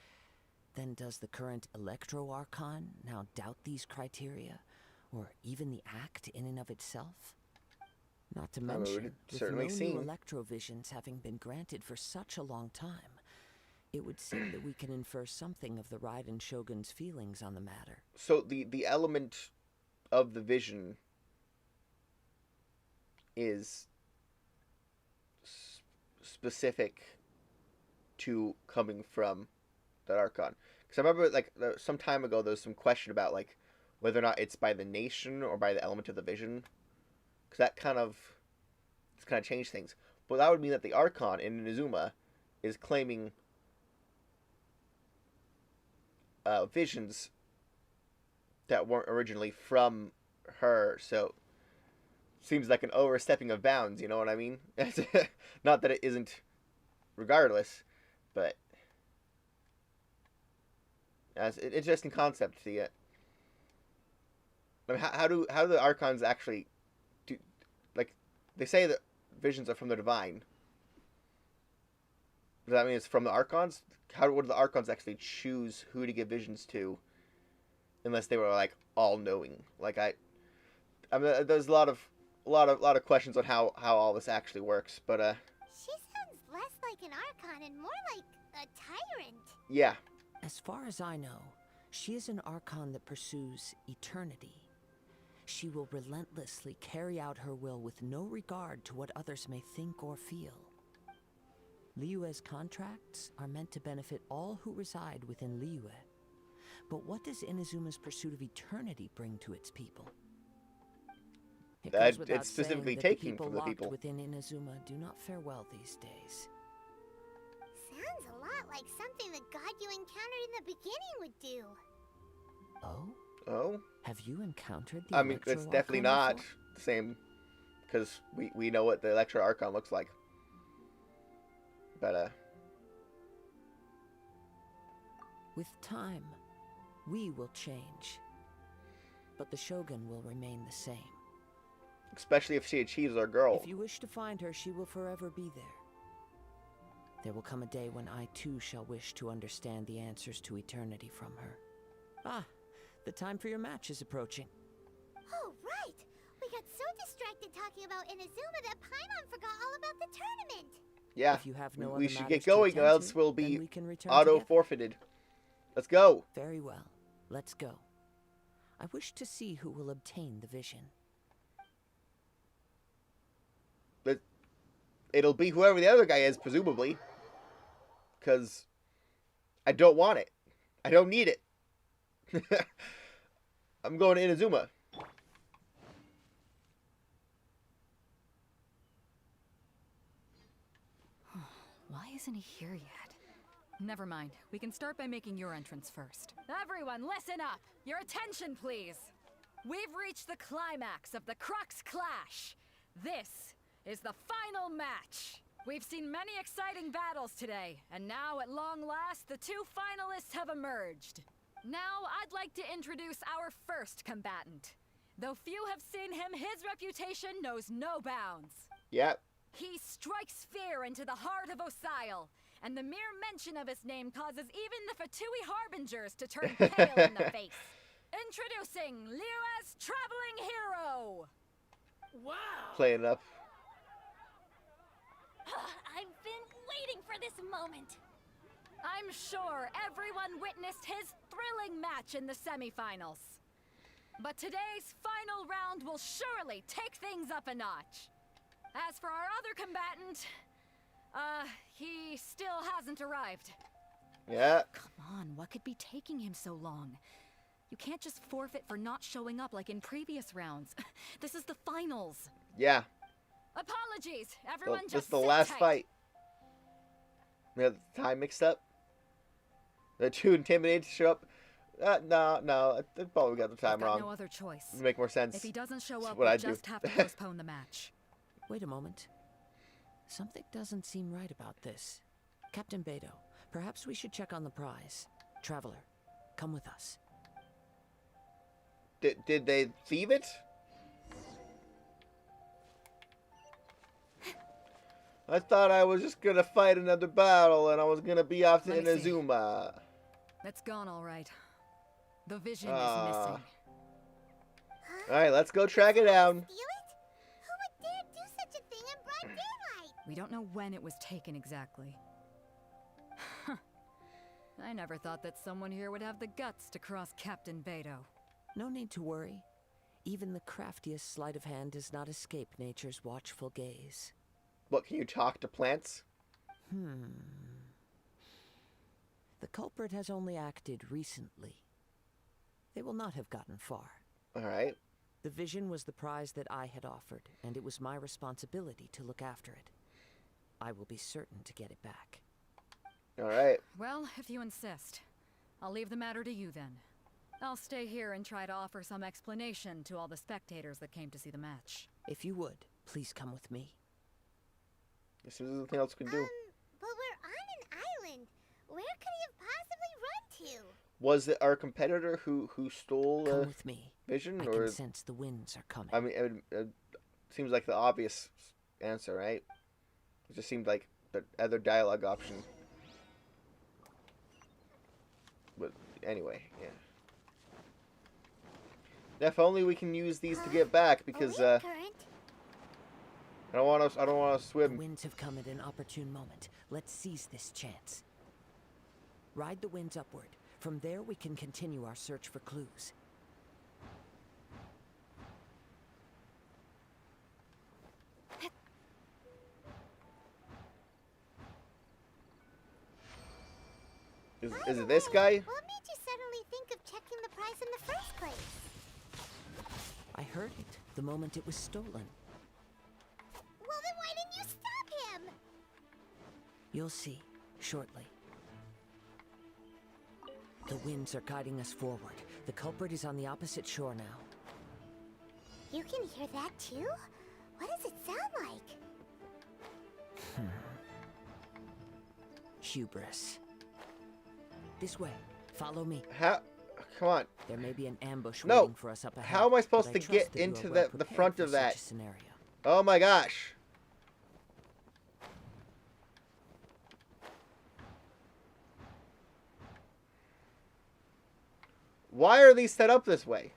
then does the current Electro Archon now doubt these criteria, or even the act in and of itself? Not to mention, with certainly no seem. new Electro visions having been granted for such a long time, it would seem that we can infer something of the Raiden Shogun's feelings on the matter. So the element of the vision is specific to coming from that Archon. Because I remember, like, some time ago, there was some question about, like, whether or not it's by the nation or by the element of the vision. Because that kind of changed things. But that would mean that the Archon in Inazuma is claiming visions that weren't originally from her. So seems like an overstepping of bounds, you know what I mean? Not that it isn't regardless, but as an interesting concept to get. I mean, how do the Archons actually do? Like, they say that visions are from the divine. Does that mean it's from the Archons? Would the Archons actually choose who to give visions to, unless they were, like, all knowing? Like, I mean, there's a lot of questions on how all this actually works, but She sounds less like an Archon and more like a tyrant. yeah. As far as I know, she is an Archon that pursues eternity. She will relentlessly carry out her will with no regard to what others may think or feel. Liyue's contracts are meant to benefit all who reside within Liyue. But what does Inazuma's pursuit of eternity bring to its people? It That goes without it's specifically saying that taking the people from the locked people. within Inazuma do not fare well these days. Sounds a lot like something the god you encountered in the beginning would do. Oh? Oh? Have you encountered the I mean, it's Electro definitely Archon not before? the same, because we know what the Electro Archon looks like. But, With time, we will change. but the Shogun will remain the same. Especially if she achieves our goal. If you wish to find her, she will forever be there. There will come a day when I too shall wish to understand the answers to eternity from her. Ah, the time for your match is approaching. Oh, right! We got so distracted talking about Inazuma that Paimon forgot all about the tournament! Yeah, If you have no we other should matters get to going attend or else to, we'll then be we can return auto together. forfeited. Let's go. Very well. Let's go. I wish to see who will obtain the vision. But it'll be whoever the other guy is, presumably. Because I don't want it. I don't need it. I'm going to Inazuma. Why isn't he here yet? Never mind. We can start by making your entrance first. Everyone, listen up! Your attention, please! We've reached the climax of the Crux Clash. This is the final match. We've seen many exciting battles today, and now, at long last, the two finalists have emerged. Now, I'd like to introduce our first combatant. Though few have seen him, his reputation knows no bounds. Yep. He strikes fear into the heart of Osile, and the mere mention of his name causes even the Fatui Harbingers to turn pale in the face. Introducing Liyue's Traveling Hero! Wow! Playing it up. I've been waiting for this moment. I'm sure everyone witnessed his thrilling match in the semifinals. But today's final round will surely take things up a notch. As for our other combatant, he still hasn't arrived. Yeah. Come on, what could be taking him so long? You can't just forfeit for not showing up like in previous rounds. This is the finals. Yeah. Apologies, everyone This just is the sit last tight. fight. We have the time mixed up. They're too intimidated to show up. No. They probably got the time I've got wrong. no other choice. It'd make more sense. If he doesn't show That's up, what we'll I'd do. just have to postpone the match. Wait a moment. Something doesn't seem right about this. Captain Beto, perhaps we should check on the prize. Traveler, come with us. Did they thieve it? I thought I was just gonna fight another battle and I was gonna be off to Let me see. Inazuma. That's gone all right. The vision is Ah. missing. Alright, let's go track it down. Steal it? Who would dare do such a thing in broad daylight? We don't know when it was taken exactly. I never thought that someone here would have the guts to cross Captain Beto. No need to worry. Even the craftiest sleight of hand does not escape nature's watchful gaze. What, can you talk to plants? The culprit has only acted recently. They will not have gotten far. Alright. The vision was the prize that I had offered, and it was my responsibility to look after it. I will be certain to get it back. Alright. Well, if you insist. I'll leave the matter to you then. I'll stay here and try to offer some explanation to all the spectators that came to see the match. If you would, please come with me. Guess there's nothing else we can do. But we're on an island. Where could he have possibly run to? Was it our competitor who stole Come the with me. vision? I Or can sense the winds are coming. I mean, it seems like the obvious answer, right? It just seemed like the other dialogue option. But anyway, yeah. If only we can use these to get back, because A wind I current? don't want to The swim. winds have come at an opportune moment. Let's seize this chance. Ride the winds upward. From there, we can continue our search for clues. Is it this guy? What made you suddenly think of checking the prize in the first place? I heard it the moment it was stolen. Well, then why didn't you stop him? You'll see, shortly. The winds are guiding us forward. The culprit is on the opposite shore now. You can hear that too? What does it sound like? Hubris. This way. Follow me. Come on. There may be an ambush No. waiting for us up ahead. How am I supposed but to trust get that you into are well the prepared front for of that? such a scenario. Oh my gosh. Why are these set up this way?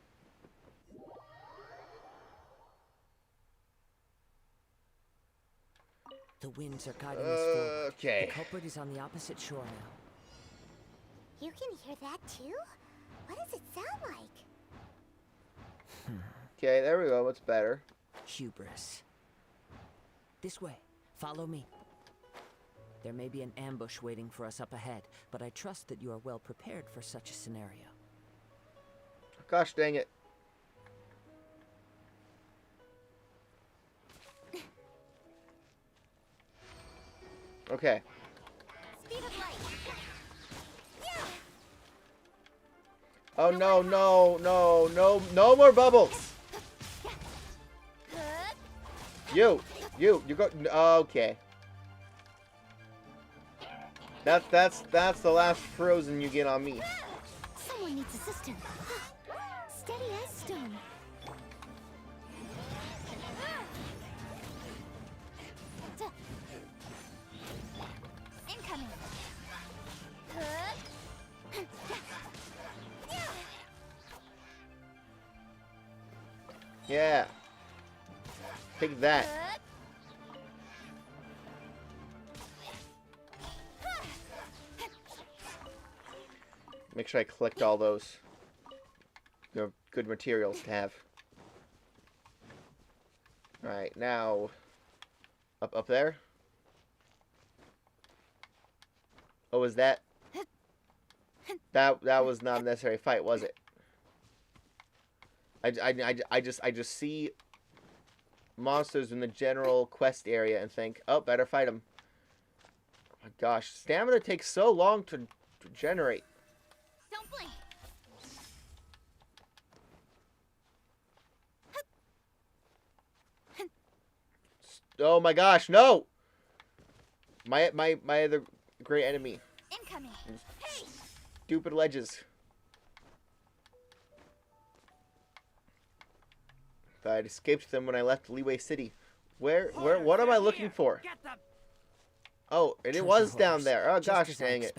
The winds are guiding us forward. Okay. The culprit is on the opposite shore now. You can hear that too? What does it sound like? Okay, there we go. What's better? Hubris. This way. Follow me. There may be an ambush waiting for us up ahead, but I trust that you are well prepared for such a scenario. Gosh dang it. Okay. Speed of light. Oh no, no, no, no, no more bubbles. You go. Okay. That's the last frozen you get on me. Someone needs assistance. Steady as stone. Incoming. Yeah. Take that. Make sure I collect all those. They're good materials to have. Alright, now up there. Oh, was that was not a necessary fight, was it? I just see monsters in the general quest area and think, oh, better fight them. Oh my gosh, stamina takes so long to generate. Don't blink. Oh my gosh, no! My other great enemy. Incoming. Hey. Stupid ledges. Thought I'd escaped them when I left Leeway City. What am I looking for? Oh, and it was down there. Oh gosh, dang it.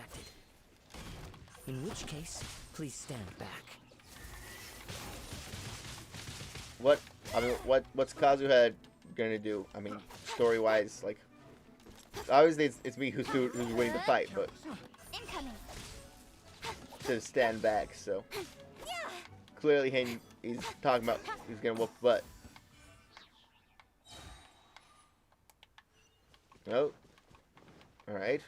In which case, please stand back. What's Kazuha gonna do? I mean, story-wise, like, obviously it's me who's winning the fight, but to stand back. So clearly, he's talking about he's gonna whoop butt. Oh, all right.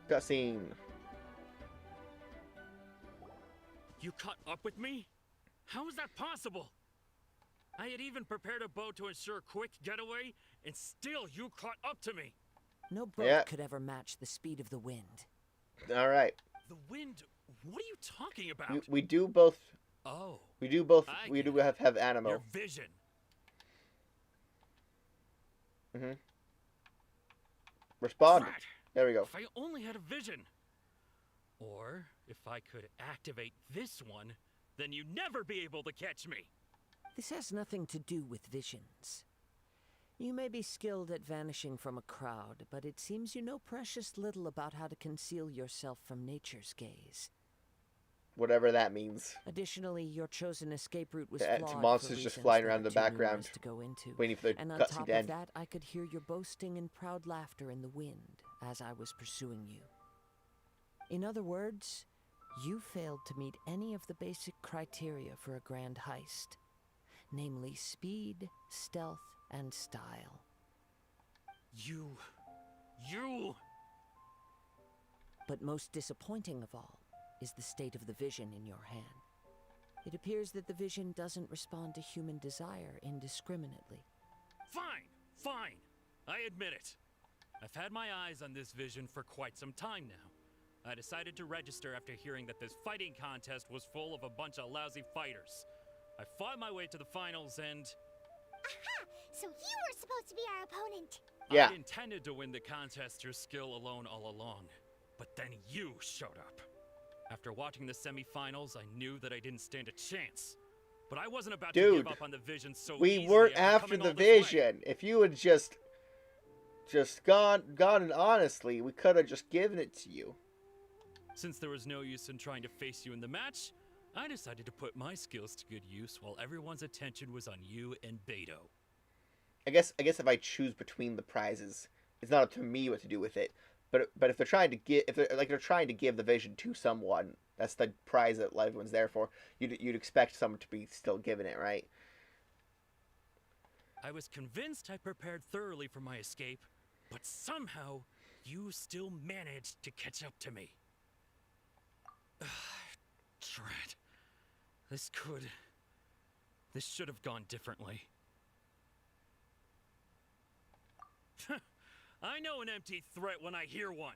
Cutscene. You caught up with me? How is that possible? I had even prepared a boat to ensure a quick getaway, and still you caught up to me. No boat could ever match the speed of the wind. All right. The wind? What are you talking about? We do both. Oh. We do both. We do have Animo. Your vision. Respond. Drat. There we go. If I only had a vision. Or if I could activate this one, then you'd never be able to catch me. This has nothing to do with visions. You may be skilled at vanishing from a crowd, but it seems you know precious little about how to conceal yourself from nature's gaze. Whatever that means. Additionally, your chosen escape route was It's flawed monsters for just reasons flying that around are the too background, numerous to go into. waiting for the and on cutscene top to of end. that, I could hear your boasting and proud laughter in the wind as I was pursuing you. In other words, you failed to meet any of the basic criteria for a grand heist, namely speed, stealth, and style. You... But most disappointing of all is the state of the vision in your hand. It appears that the vision doesn't respond to human desire indiscriminately. Fine. I admit it. I've had my eyes on this vision for quite some time now. I decided to register after hearing that this fighting contest was full of a bunch of lousy fighters. I fought my way to the finals and... Aha! So you were supposed to be our opponent. Yeah. I'd intended to win the contest through skill alone all along, but then you showed up. After watching the semifinals, I knew that I didn't stand a chance. But I wasn't about to give up on the vision so we easily weren't after after coming the all this way. vision. If you had just gone and honestly, we could have just given it to you. Since there was no use in trying to face you in the match, I decided to put my skills to good use while everyone's attention was on you and Beto. I guess if I choose between the prizes, it's not up to me what to do with it. But if they're trying to give the vision to someone, that's the prize that everyone's there for. You'd expect someone to be still given it, right? I was convinced I prepared thoroughly for my escape, but somehow you still managed to catch up to me. Dread. This should have gone differently. I know an empty threat when I hear one.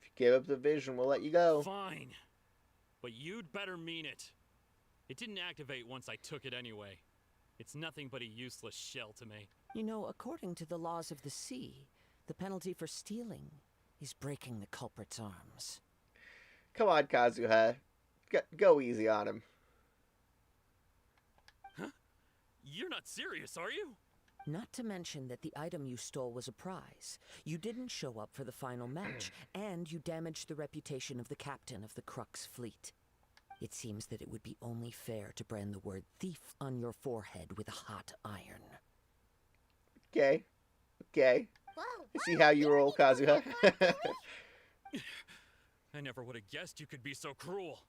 If you give up the vision, we'll let you go. Fine. But you'd better mean it. It didn't activate once I took it anyway. It's nothing but a useless shell to me. You know, according to the laws of the sea, the penalty for stealing is breaking the culprit's arms. Come on, Kazuha. Go easy on him. Huh? You're not serious, are you? Not to mention that the item you stole was a prize. You didn't show up for the final match, and you damaged the reputation of the captain of the Crux fleet. It seems that it would be only fair to brand the word thief on your forehead with a hot iron. Okay. Whoa, I see how you roll, Kazuha. I never would have guessed you could be so cruel.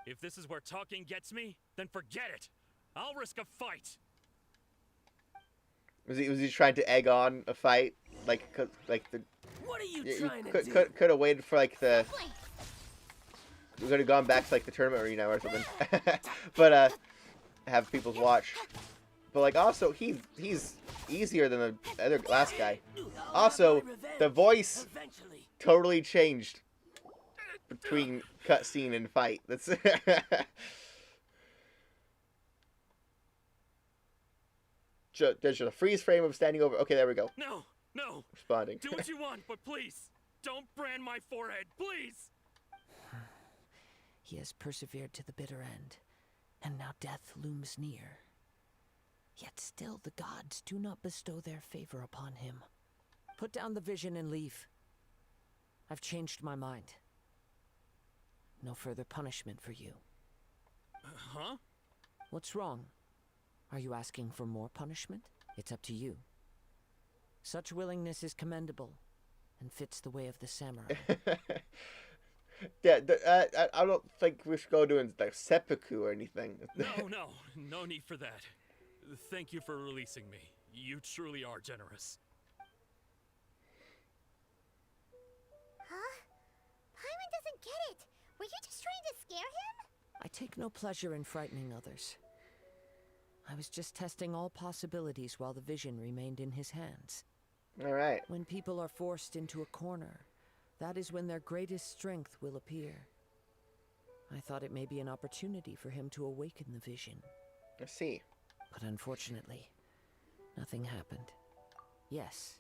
If this is where talking gets me, then forget it. I'll risk a fight. Was he trying to egg on a fight? Like the. What are you You trying to do? could have waited for like the. We could have gone back to like the tournament arena or something. But have people's watch. But like also he's easier than the other last guy. Also, the voice totally changed between cutscene and fight. That's. There's just a freeze frame of standing over. Okay, there we go. No. Responding. Do what you want, but please, don't brand my forehead, please. He has persevered to the bitter end, and now death looms near. Yet still the gods do not bestow their favor upon him. Put down the vision and leave. I've changed my mind. No further punishment for you. Huh? What's wrong? Are you asking for more punishment? It's up to you. Such willingness is commendable, and fits the way of the samurai. Yeah, I don't think we should go doing like seppuku or anything. No need for that. Thank you for releasing me. You truly are generous. Huh? Paimon doesn't get it. Were you just trying to scare him? I take no pleasure in frightening others. I was just testing all possibilities while the vision remained in his hands. All right. When people are forced into a corner, that is when their greatest strength will appear. I thought it may be an opportunity for him to awaken the vision. I see. But unfortunately, nothing happened. Yes,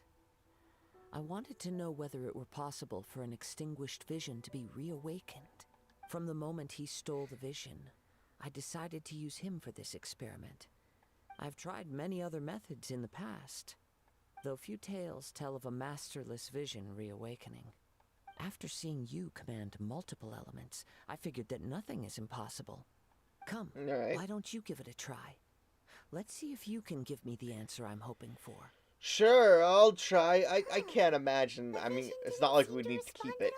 I wanted to know whether it were possible for an extinguished vision to be reawakened. From the moment he stole the vision, I decided to use him for this experiment. I've tried many other methods in the past, though few tales tell of a masterless vision reawakening. After seeing you command multiple elements, I figured that nothing is impossible. Come, All right. why don't you give it a try? Let's see if you can give me the answer I'm hoping for. Sure, I'll try. I can't imagine. I mean, it's not like we need to keep it.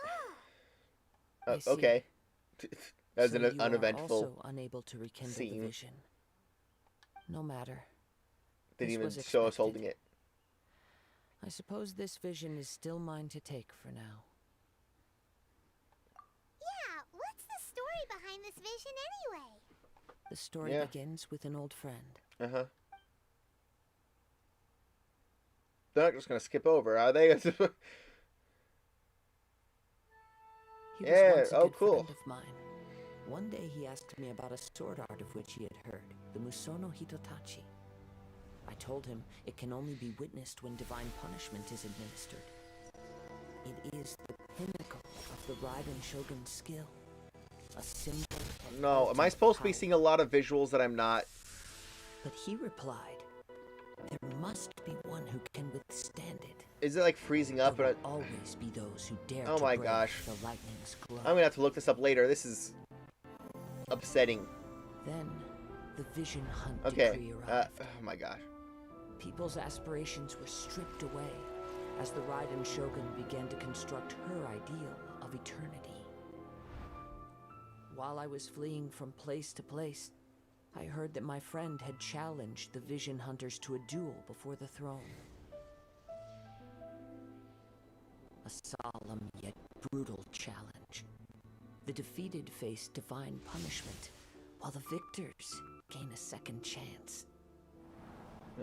I see. Okay. That's So an you are uneventful. also unable to rekindle scene. the vision. No matter. Didn't This even was show us expected. holding it. I suppose this vision is still mine to take for now. Yeah, what's the story behind this vision anyway? The story Yeah. begins with an old friend. Uh-huh. They're not just gonna skip over, are they? He was Yeah, once a oh, good cool. friend of mine. One day he asked me about a sword art of which he had heard, the Musono Hitotachi. I told him it can only be witnessed when divine punishment is administered. It is the pinnacle of the Raiden Shogun's skill. A symbol of No, am I ultimate supposed to be power. seeing a lot of visuals that I'm not? But he replied, there must be one who can withstand it. Is it like freezing up? There And will always be those who dare Oh to my brave gosh. the lightning's glow. I'm gonna have to look this up later. This is upsetting. Then the vision hunt Okay. decree arrived. Oh my gosh. People's aspirations were stripped away as the Raiden Shogun began to construct her ideal of eternity. While I was fleeing from place to place, I heard that my friend had challenged the Vision Hunters to a duel before the throne. A solemn yet brutal challenge. The defeated face divine punishment, while the victors gain a second chance.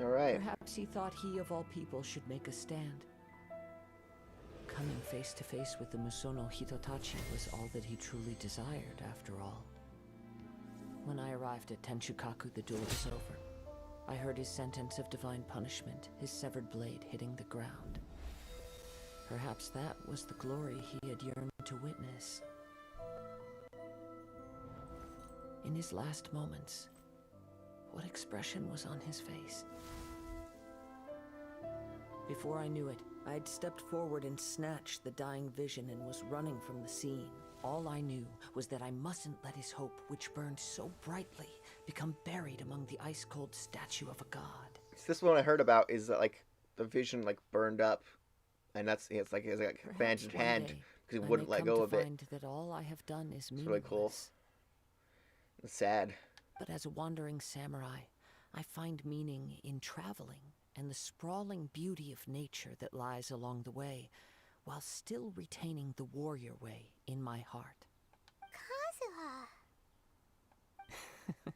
All right. Perhaps he thought he of all people should make a stand. Coming face to face with the Musono Hitotachi was all that he truly desired, after all. When I arrived at Tenshukaku, the duel was over. I heard his sentence of divine punishment, his severed blade hitting the ground. Perhaps that was the glory he had yearned to witness. In his last moments, what expression was on his face? Before I knew it, I had stepped forward and snatched the dying vision and was running from the scene. All I knew was that I mustn't let his hope, which burned so brightly, become buried among the ice-cold statue of a god. This one I heard about is that like the vision like burned up, and it's like abandoned one hand day, because he I wouldn't may let come go to of it. find that all I have done is It's really cool. meaningless. It's sad. But as a wandering samurai, I find meaning in traveling and the sprawling beauty of nature that lies along the way, while still retaining the warrior way in my heart. Kazuha.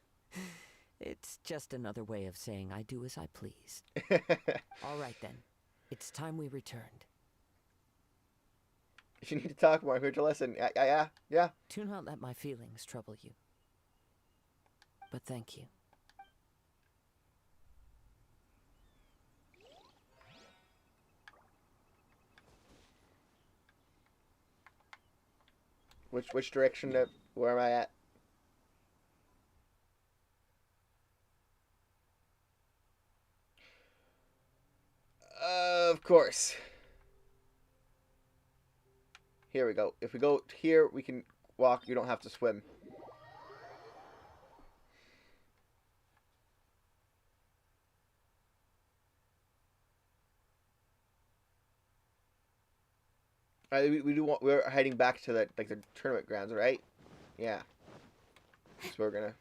It's just another way of saying I do as I please. All right then, it's time we returned. If you need to talk more, I'm here to listen. Yeah. Do not let my feelings trouble you. But thank you. Which direction? Where am I at? Of course. Here we go. If we go here, we can walk. You don't have to swim. We're heading back to the tournament grounds, right? Yeah. So we're gonna.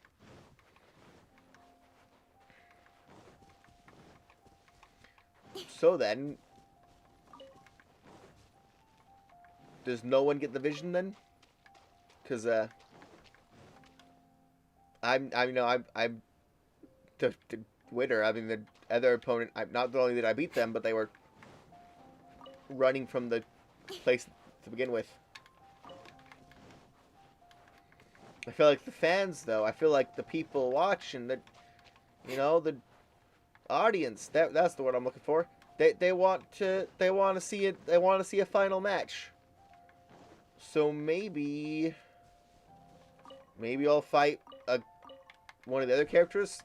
So then, does no one get the vision then? Because I'm the winner. I mean, the other opponent. I'm not only did I beat them, but they were running from the place to begin with. I feel like the fans, though. I feel like the people watching, the audience. That's the word I'm looking for. They want to see it. They want to see a final match. So maybe I'll fight one of the other characters,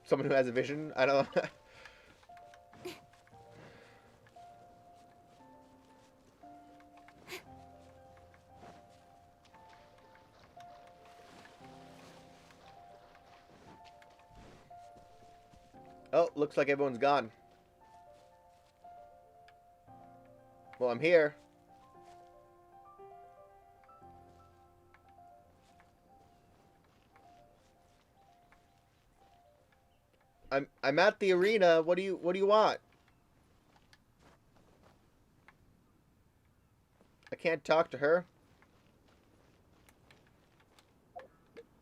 someone who has a vision. I don't know. Oh, looks like everyone's gone. Well, I'm here. I'm at the arena. What do you want? I can't talk to her.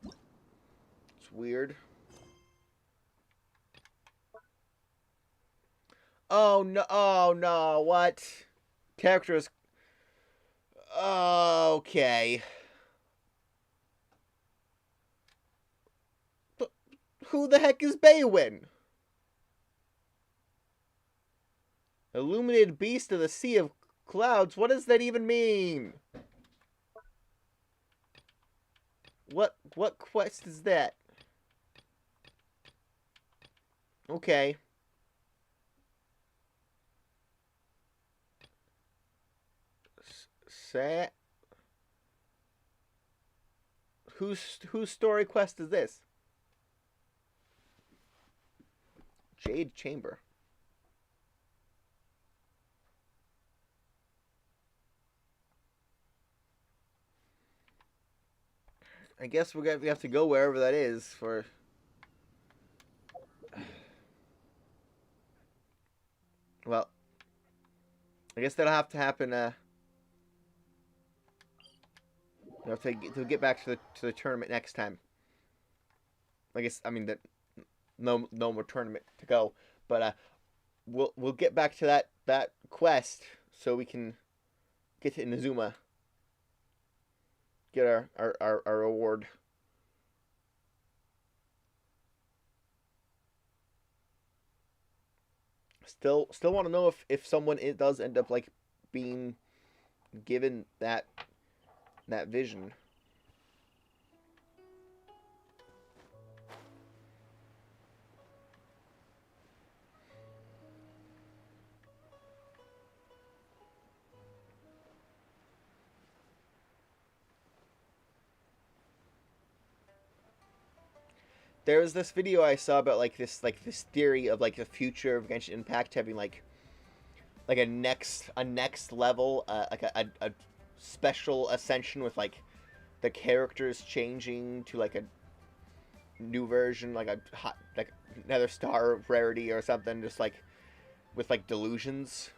It's weird. Oh no, what? Characters. Okay. But who the heck is Baywin? Illuminated beast of the sea of clouds. What does that even mean? What quest is that? Okay. Sa whose story quest is this? Jade Chamber. I guess we have to go wherever that is for. Well, I guess that'll have to happen. You know, to get back to the tournament next time. I guess I mean that no more tournament to go, but we'll get back to that quest so we can get to Inazuma. Get our reward. Still want to know if someone does end up like being given that vision. There was this video I saw about this theory of like the future of Genshin Impact having like a next level, like a special ascension with like the characters changing to like a new version, like another star rarity or something, just like with like delusions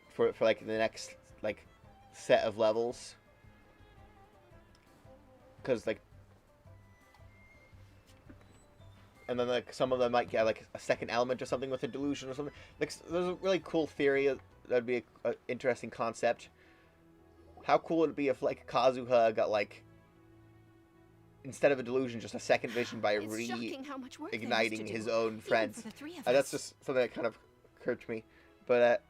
for like the next like set of levels, because like. And then like some of them might get like a second element or something with a delusion or something. Like there's a really cool theory that'd be an interesting concept. How cool would it be if like Kazuha got like, instead of a delusion, just a second vision by igniting his own friends? That's just something that kind of occurred to me. But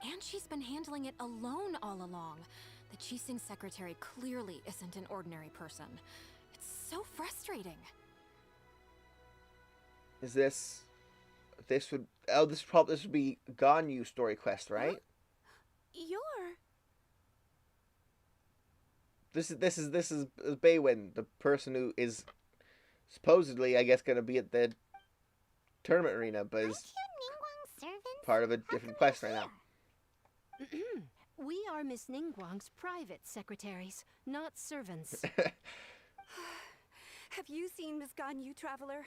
and she's been handling it alone all along. The Qixing secretary clearly isn't an ordinary person. It's so frustrating. Is this would be Ganyu story quest, right? This is Baywin, the person who is supposedly, I guess, gonna be at the tournament arena, but is part of a different quest right now. We are Miss Ningguang's private secretaries, not servants. Have you seen Miss Ganyu, Traveler?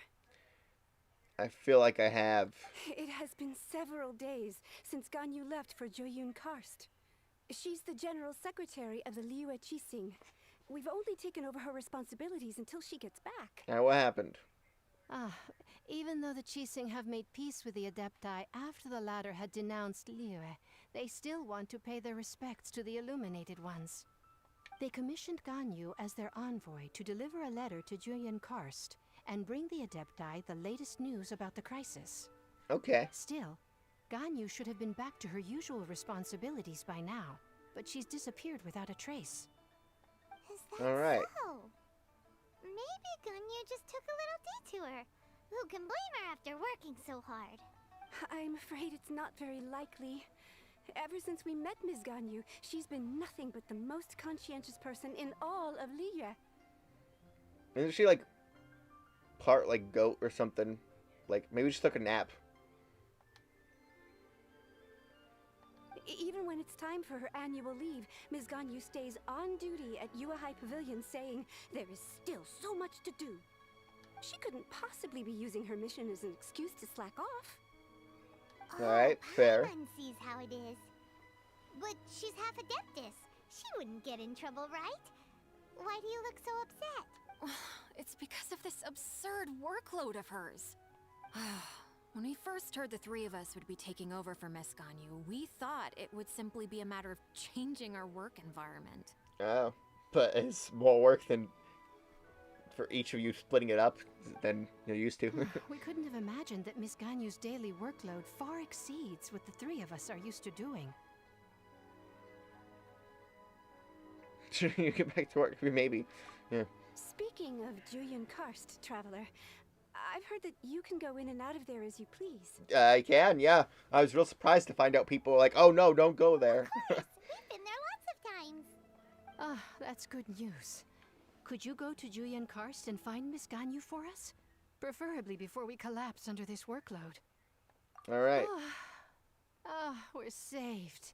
I feel like I have. It has been several days since Ganyu left for Joyun Karst. She's the general secretary of the Liyue Qixing. We've only taken over her responsibilities until she gets back. Now, what happened? Even though the Qixing have made peace with the Adepti after the latter had denounced Liyue, they still want to pay their respects to the Illuminated Ones. They commissioned Ganyu as their envoy to deliver a letter to Joyun Karst and bring the Adepti the latest news about the crisis. Okay. Still, Ganyu should have been back to her usual responsibilities by now, but she's disappeared without a trace. Is that Alright. so? Maybe Ganyu just took a little detour. Who can blame her after working so hard? I'm afraid it's not very likely. Ever since we met Ms. Ganyu, she's been nothing but the most conscientious person in all of Liyue. Isn't she like part like goat or something? Like maybe she took a nap. Even when it's time for her annual leave, Ms. Ganyu stays on duty at Yuehai Pavilion saying there is still so much to do. She couldn't possibly be using her mission as an excuse to slack off. Alright, fair. Paimon sees how it is. But she's half Adeptus. She wouldn't get in trouble, right? Why do you look so upset? It's because of this absurd workload of hers. When we first heard the three of us would be taking over for Miss Ganyu, we thought it would simply be a matter of changing our work environment. Oh, but it's more work than for each of you splitting it up than you're used to. We couldn't have imagined that Miss Ganyu's daily workload far exceeds what the three of us are used to doing. You get back to work, maybe. Yeah. Speaking of Julian Karst, Traveler, I've heard that you can go in and out of there as you please. I can, yeah. I was real surprised to find out people were like, oh no, don't go there. We've been there lots of times. Ah, that's good news. Could you go to Julian Karst and find Miss Ganyu for us? Preferably before we collapse under this workload. Alright. We're saved.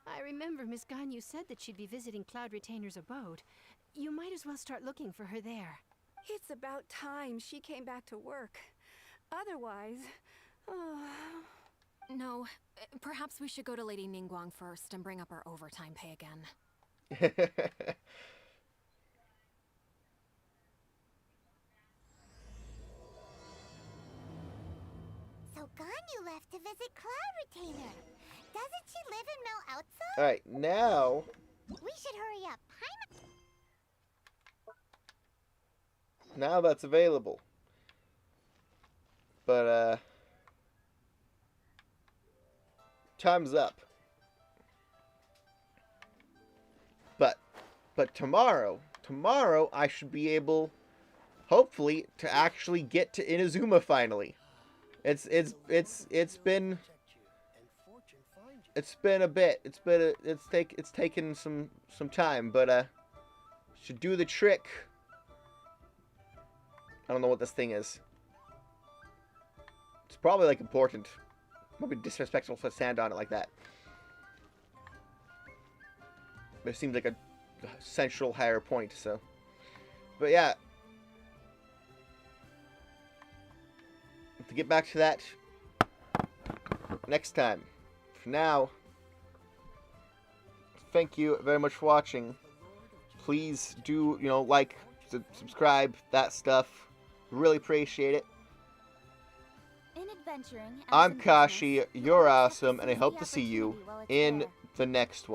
I remember Miss Ganyu said that she'd be visiting Cloud Retainer's abode. You might as well start looking for her there. It's about time she came back to work. Otherwise... No, perhaps we should go to Lady Ningguang first and bring up our overtime pay again. So Ganyu left to visit Cloud Retainer. Doesn't she live in Mel Outsa? Alright, now... We should hurry up. Now that's available. But, time's up. But tomorrow I should be able, hopefully, to actually get to Inazuma finally. It's been a bit. It's taken some time, but should do the trick. I don't know what this thing is. It's probably like important. Might be disrespectful to stand on it like that. But it seems like a central higher point, so. But yeah. To get back to that next time. For now, thank you very much for watching. Please do, like, subscribe, that stuff. Really appreciate it. I'm Kashi, you're awesome, and I hope to see you in the next one.